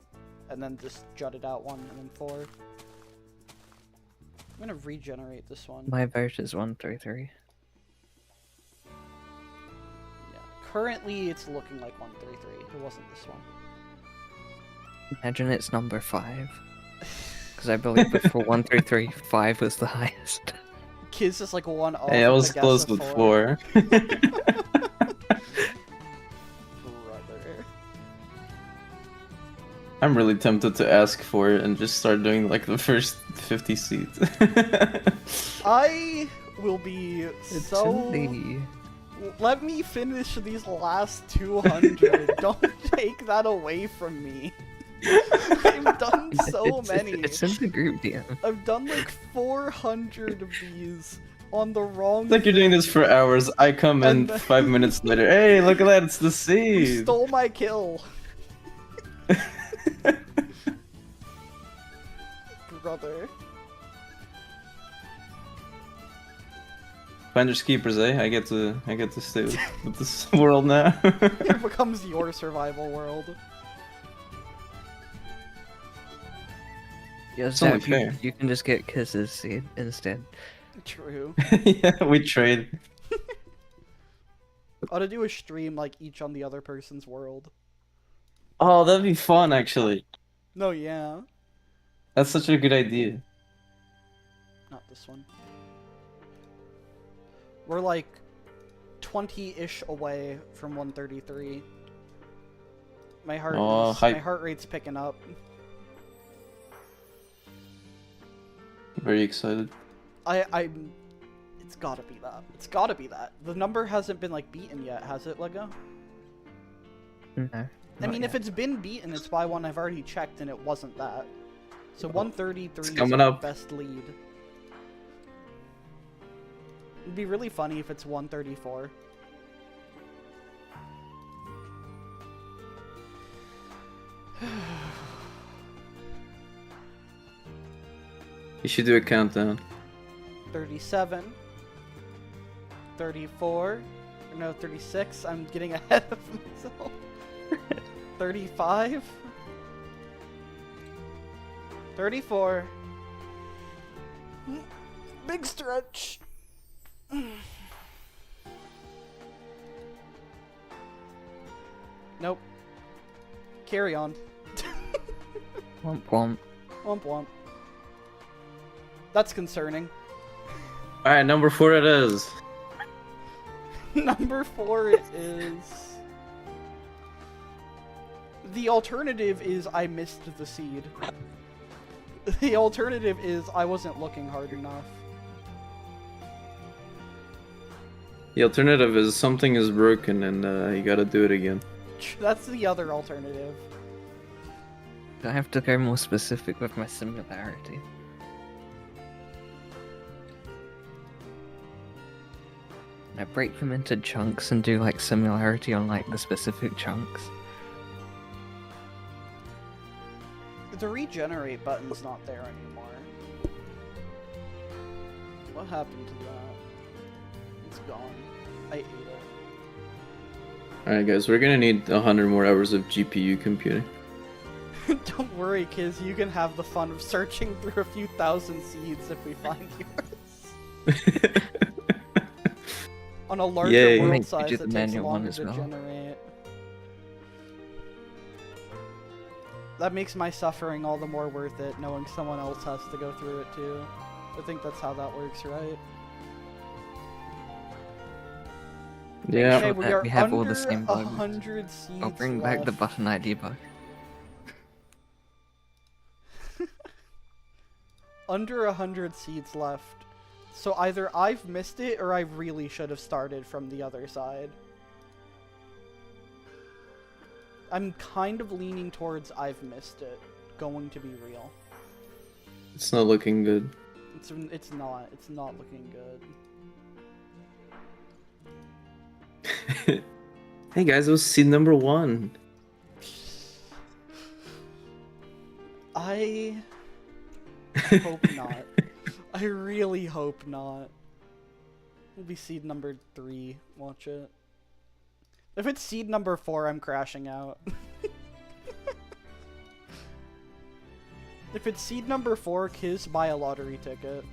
and then this jutted out 1, and then 4. I'm gonna regenerate this one. My vote is 133. Yeah. Currently, it's looking like 133. It wasn't this one. Imagine it's number 5. Because I believe before 133, 5 was the highest. Kiz is like 1 off. Hey, I with was a guess close of with 4. 4. Brother. I'm really tempted to ask for it and just start doing like the first 50 seats. I will be so. Timothy. Let me finish these last 200. Don't take that away from me. I've done so many. It's in the group DM. I've done like 400 of these on the wrong. It's like you're doing this for hours. I come in And- 5 minutes later. Hey, look at that! It's the You seed. stole my kill. Brother. Finders keepers, eh? I get to stay with this world now. It becomes your survival world. Yeah, It's only Zach, you, fair. you can just get Kiss's seed instead. True. Yeah, we trade. Ought to do a stream like each on the other person's world. Oh, that'd be fun, actually. No, yeah. That's such a good idea. Not this one. We're like 20-ish away from 133. My heart, Oh, my heart rate's picking up. Very excited. I'm. It's gotta be that. It's gotta be that. The number hasn't been like beaten yet, has it, Lego? No. I mean, if it's been beaten, it's by one I've already checked, and it wasn't that. So 133 is coming our up. best lead. It'd be really funny if it's 134. You should do a countdown. 37. 34. Or no, 36. I'm getting ahead of myself. 35. 34. Big stretch. Nope. Carry on. Womp womp. Womp womp. That's concerning. Alright, number 4 it is. Number 4 is... The alternative is I missed the seed. The alternative is I wasn't looking hard enough. The alternative is something is broken and you gotta do it again. That's the other alternative. I have to go more specific with my similarity. I break them into chunks and do like similarity on like the specific chunks. The regenerate button's not there anymore. What happened to that? It's gone. I ate it. Alright guys, we're gonna need 100 more hours of GPU computing. Don't worry, kids. You can have the fun of searching through a few thousand seeds if we find yours. On a larger Yay. We'll world make you size, do it the takes manual one longer as to well. generate. That makes my suffering all the more worth it, knowing someone else has to go through it too. I think that's how that works, right? Yeah. Okay, Sure we that are we have under all the same bugs. 100 seeds I'll bring back the left. button ID bug. Under 100 seeds left. So either I've missed it or I really should have started from the other side. I'm kind of leaning towards I've missed it, going to be real. It's not looking good. It's not looking good. Hey guys, it was seed number 1. I hope not. I really hope not. It'll be seed number 3. Watch it. If it's seed number 4, I'm crashing out. If it's seed number 4, Kiz, buy a lottery ticket.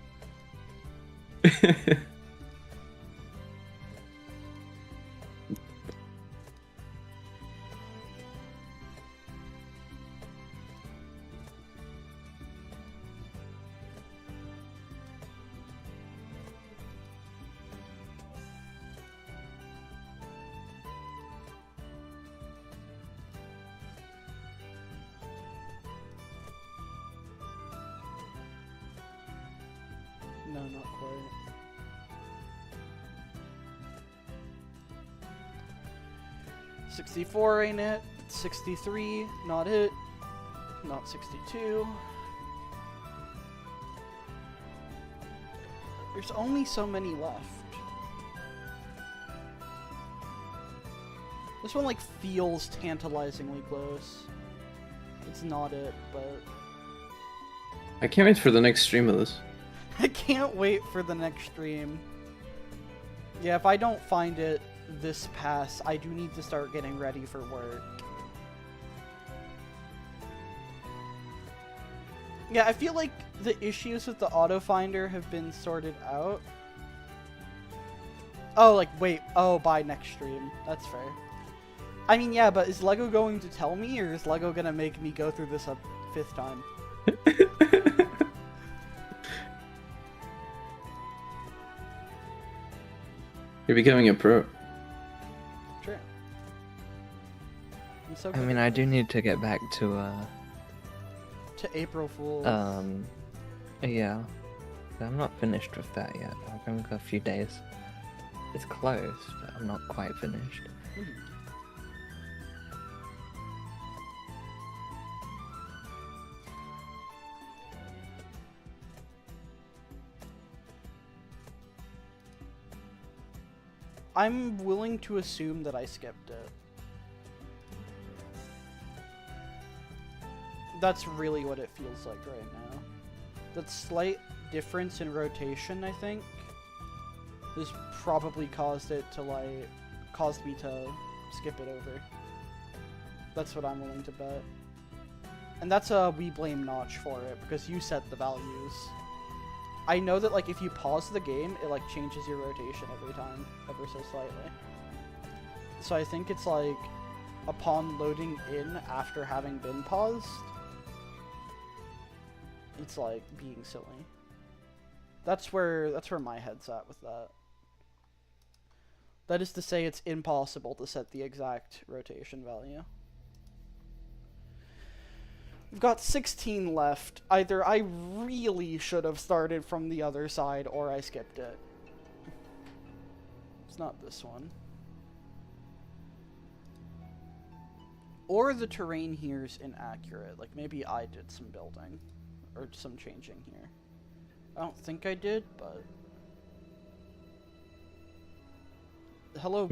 No, not quite. $64 ain't it? 63, not it. Not 62. There's only so many left. This one, like, feels tantalizingly close. It's not it, but... I can't wait for the next stream of this. I can't wait for the next stream. Yeah, if I don't find it this pass, I do need to start getting ready for work. Yeah, I feel like the issues with the auto finder have been sorted out. Oh, like, wait. Oh, by next stream. That's fair. I mean, yeah, but is LEGO going to tell me, or is LEGO gonna make me go through this a 5th time? You're becoming a pro. Sure. I'm so I good mean, at I do this. need to get back to To April Fool's. yeah. I'm not finished with that yet. I've only got a few days. It's close, but I'm not quite finished. Mhm. I'm willing to assume that I skipped it. That's really what it feels like right now. That slight difference in rotation, I think, has probably caused it to, like, caused me to skip it over. That's what I'm willing to bet. And that's a we blame Notch for it, because you set the values. I know that, like, if you pause the game, it, like, changes your rotation every time, ever so slightly. So I think it's, like, upon loading in after having been paused, it's, like, being silly. That's where my head's at with that. That is to say, it's impossible to set the exact rotation value. We've got 16 left. Either I really should have started from the other side, or I skipped it. It's not this one. Or the terrain here is inaccurate. Like, maybe I did some building. Or some changing here. I don't think I did, but... Hello,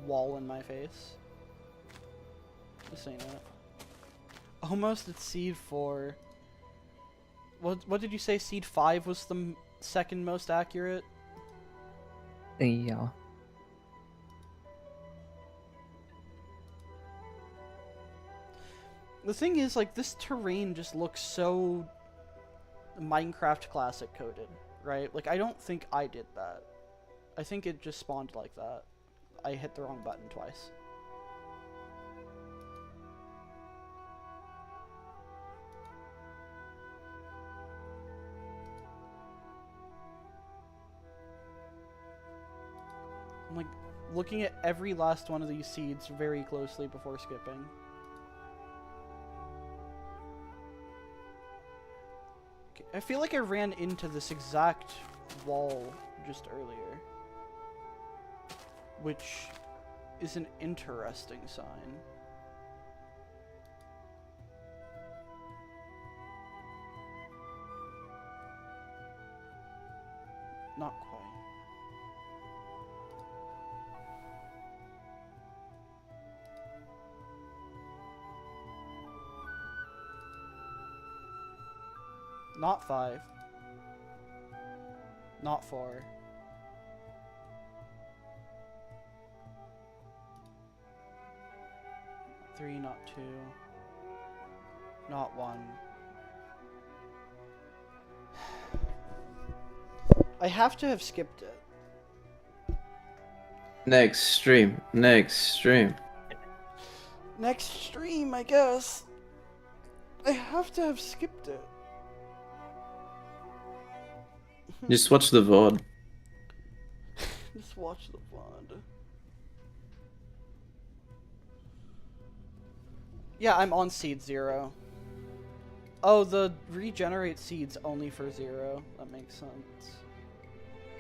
wall in my face. Just saying that. Almost at Seed 4. What did you say? Seed 5 was the second most accurate? Yeah. The thing is, like, this terrain just looks so Minecraft Classic coded, right? Like, I don't think I did that. I think it just spawned like that. I hit the wrong button twice. I'm, like, looking at every last one of these seeds very closely before skipping. Okay, I feel like I ran into this exact wall just earlier, which is an interesting sign. Not quite. Not 5. Not 4. Not 3, not 2. Not 1. I have to have skipped it. Next stream. Next stream. Next stream, I guess. I have to have skipped it. Just watch the VOD. Just watch the VOD. Yeah, I'm on seed 0. Oh, the regenerate seed's only for 0. That makes sense.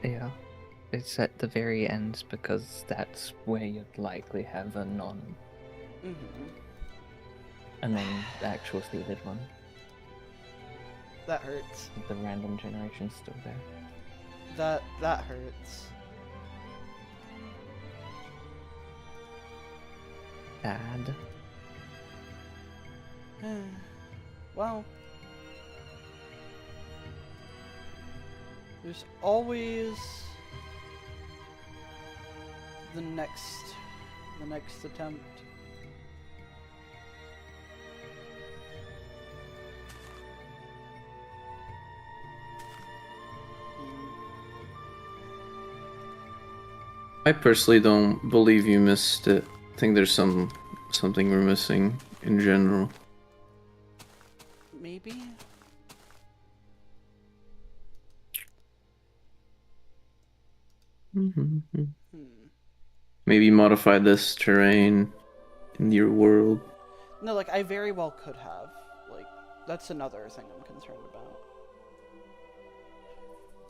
Yeah. It's at the very end because that's where you'd likely have a Mm-hmm. actual seeded one. That hurts. The random generation's still there. That hurts. Bad. Well, there's always the next attempt. I personally don't believe you missed it. I think there's something we're missing in general. Maybe. Maybe modify this terrain in your world. No, like I very well could have. Like that's another thing I'm concerned about.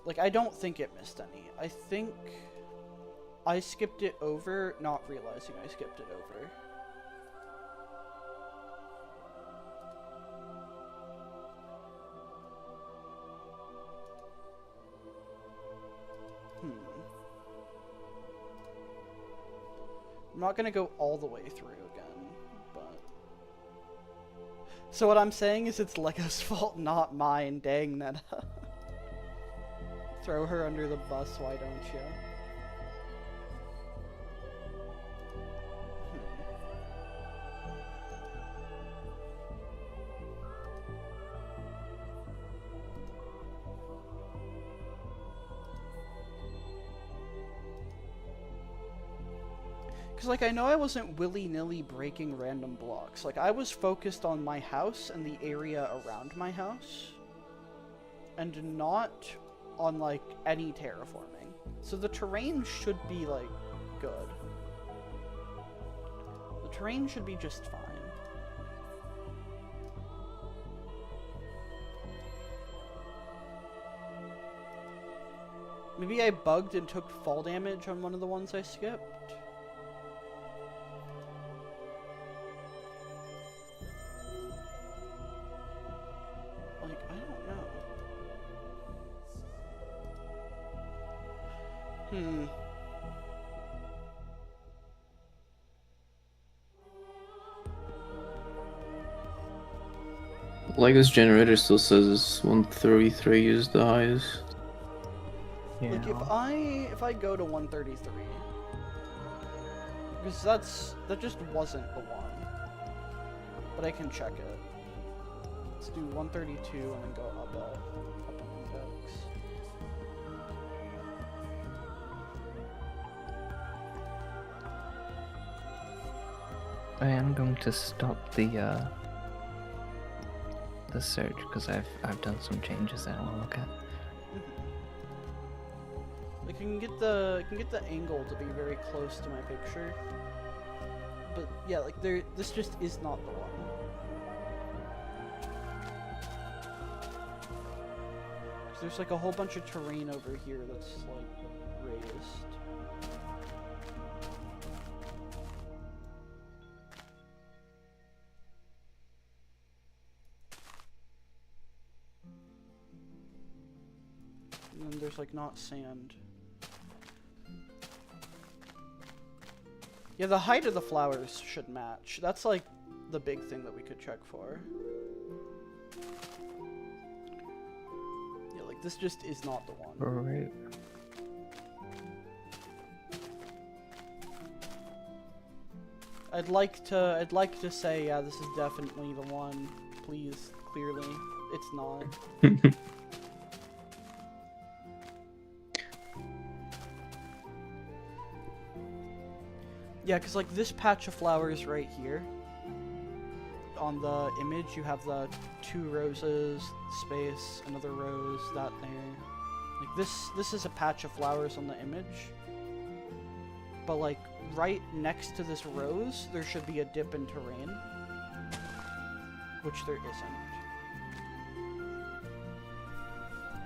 Like I don't think it missed any. I think I skipped it over, not realizing I skipped it over. I'm not gonna go all the way through again, but... So what I'm saying is it's Lego's fault, not mine. Dang, Netta. Throw her under the bus, why don't you? Because, like, I know I wasn't willy-nilly breaking random blocks. Like, I was focused on my house and the area around my house. And not on, like, any terraforming. So the terrain should be, like, good. The terrain should be just fine. Maybe I bugged and took fall damage on one of the ones I skipped. Lego's generator still says 133 is the highest. Yeah. Like if I go to 133, because that just wasn't the one, but I can check it. Let's do 132 and then go up an index. I am going to stop the search because I've done some changes that I want to look at. Like you can get the angle to be very close to my picture, but yeah, like this just is not the one. There's like a whole bunch of terrain over here that's like raised. And then there's like not sand. Yeah, the height of the flowers should match. That's like the big thing that we could check for. Yeah, like this just is not the one. Right. I'd like to say, yeah, this is definitely the one. Please, clearly, it's not. Yeah, because like this patch of flowers right here, on the image, you have the 2 roses, space, another rose, that there. Like this is a patch of flowers on the image. But like right next to this rose, there should be a dip in terrain, which there isn't.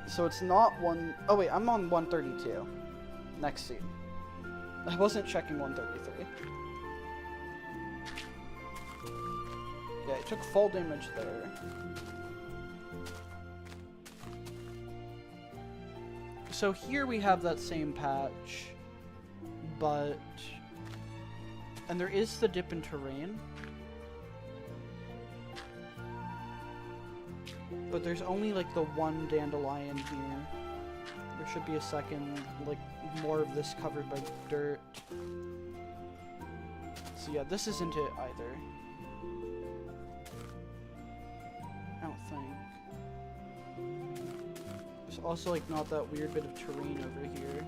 So it's not one... Oh wait, I'm on 132. Next seed. I wasn't checking 133. Yeah, I took full damage there. So here we have that same patch, but... And there is the dip in terrain. But there's only like the one dandelion here. There should be a second, like, more of this covered by dirt. So yeah, this isn't it either. I don't think. There's also like not that weird bit of terrain over here.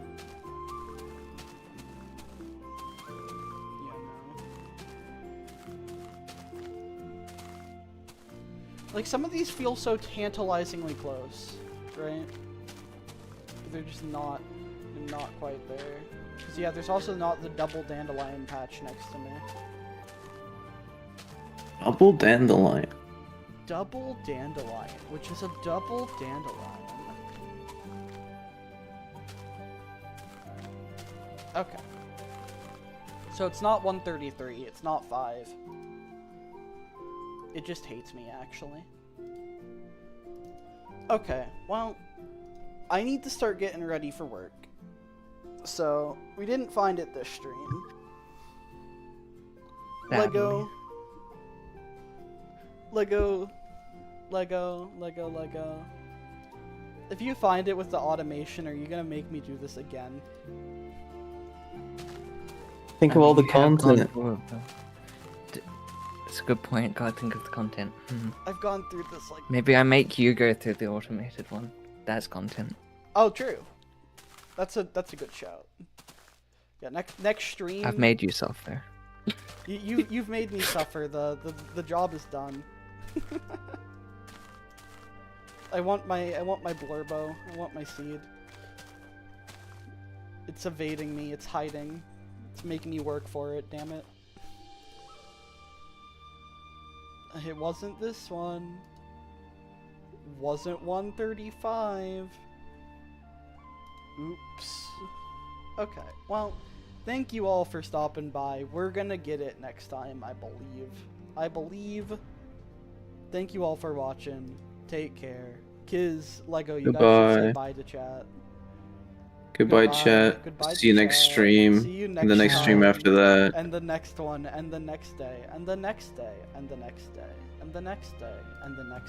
Like, some of these feel so tantalizingly close, right? But they're just not quite there. Because, yeah, there's also not the double dandelion patch next to me. Double dandelion. Double dandelion, which is a double dandelion. Okay. So it's not 133, it's not 5. It just hates me, actually. Okay, well, I need to start getting ready for work. So, we didn't find it this stream. Sadly. Lego. If you find it with the automation, are you gonna make me do this again? Think of all the You have gone content. through It's a good point. Gotta think of the content. I've gone through this, like... Maybe I make you go through the automated one. That's content. Oh, true. That's a good shout. Yeah, next stream... I've made you suffer. You've made me suffer. The job is done. I want my blurbo. I want my seed. It's evading me. It's hiding. It's making me work for it. Damn it. It wasn't this one. Wasn't 135. Oops. Okay. Well, thank you all for stopping by. We're gonna get it next time, I believe. Thank you all for watching. Take care. Kiz, Lego, you guys should say bye to chat. Goodbye, chat. Goodbye See you to next chat. stream. See you And the next stream time. after that. And the next one, and the next day, and the next day, and the next day, and the next day, and the next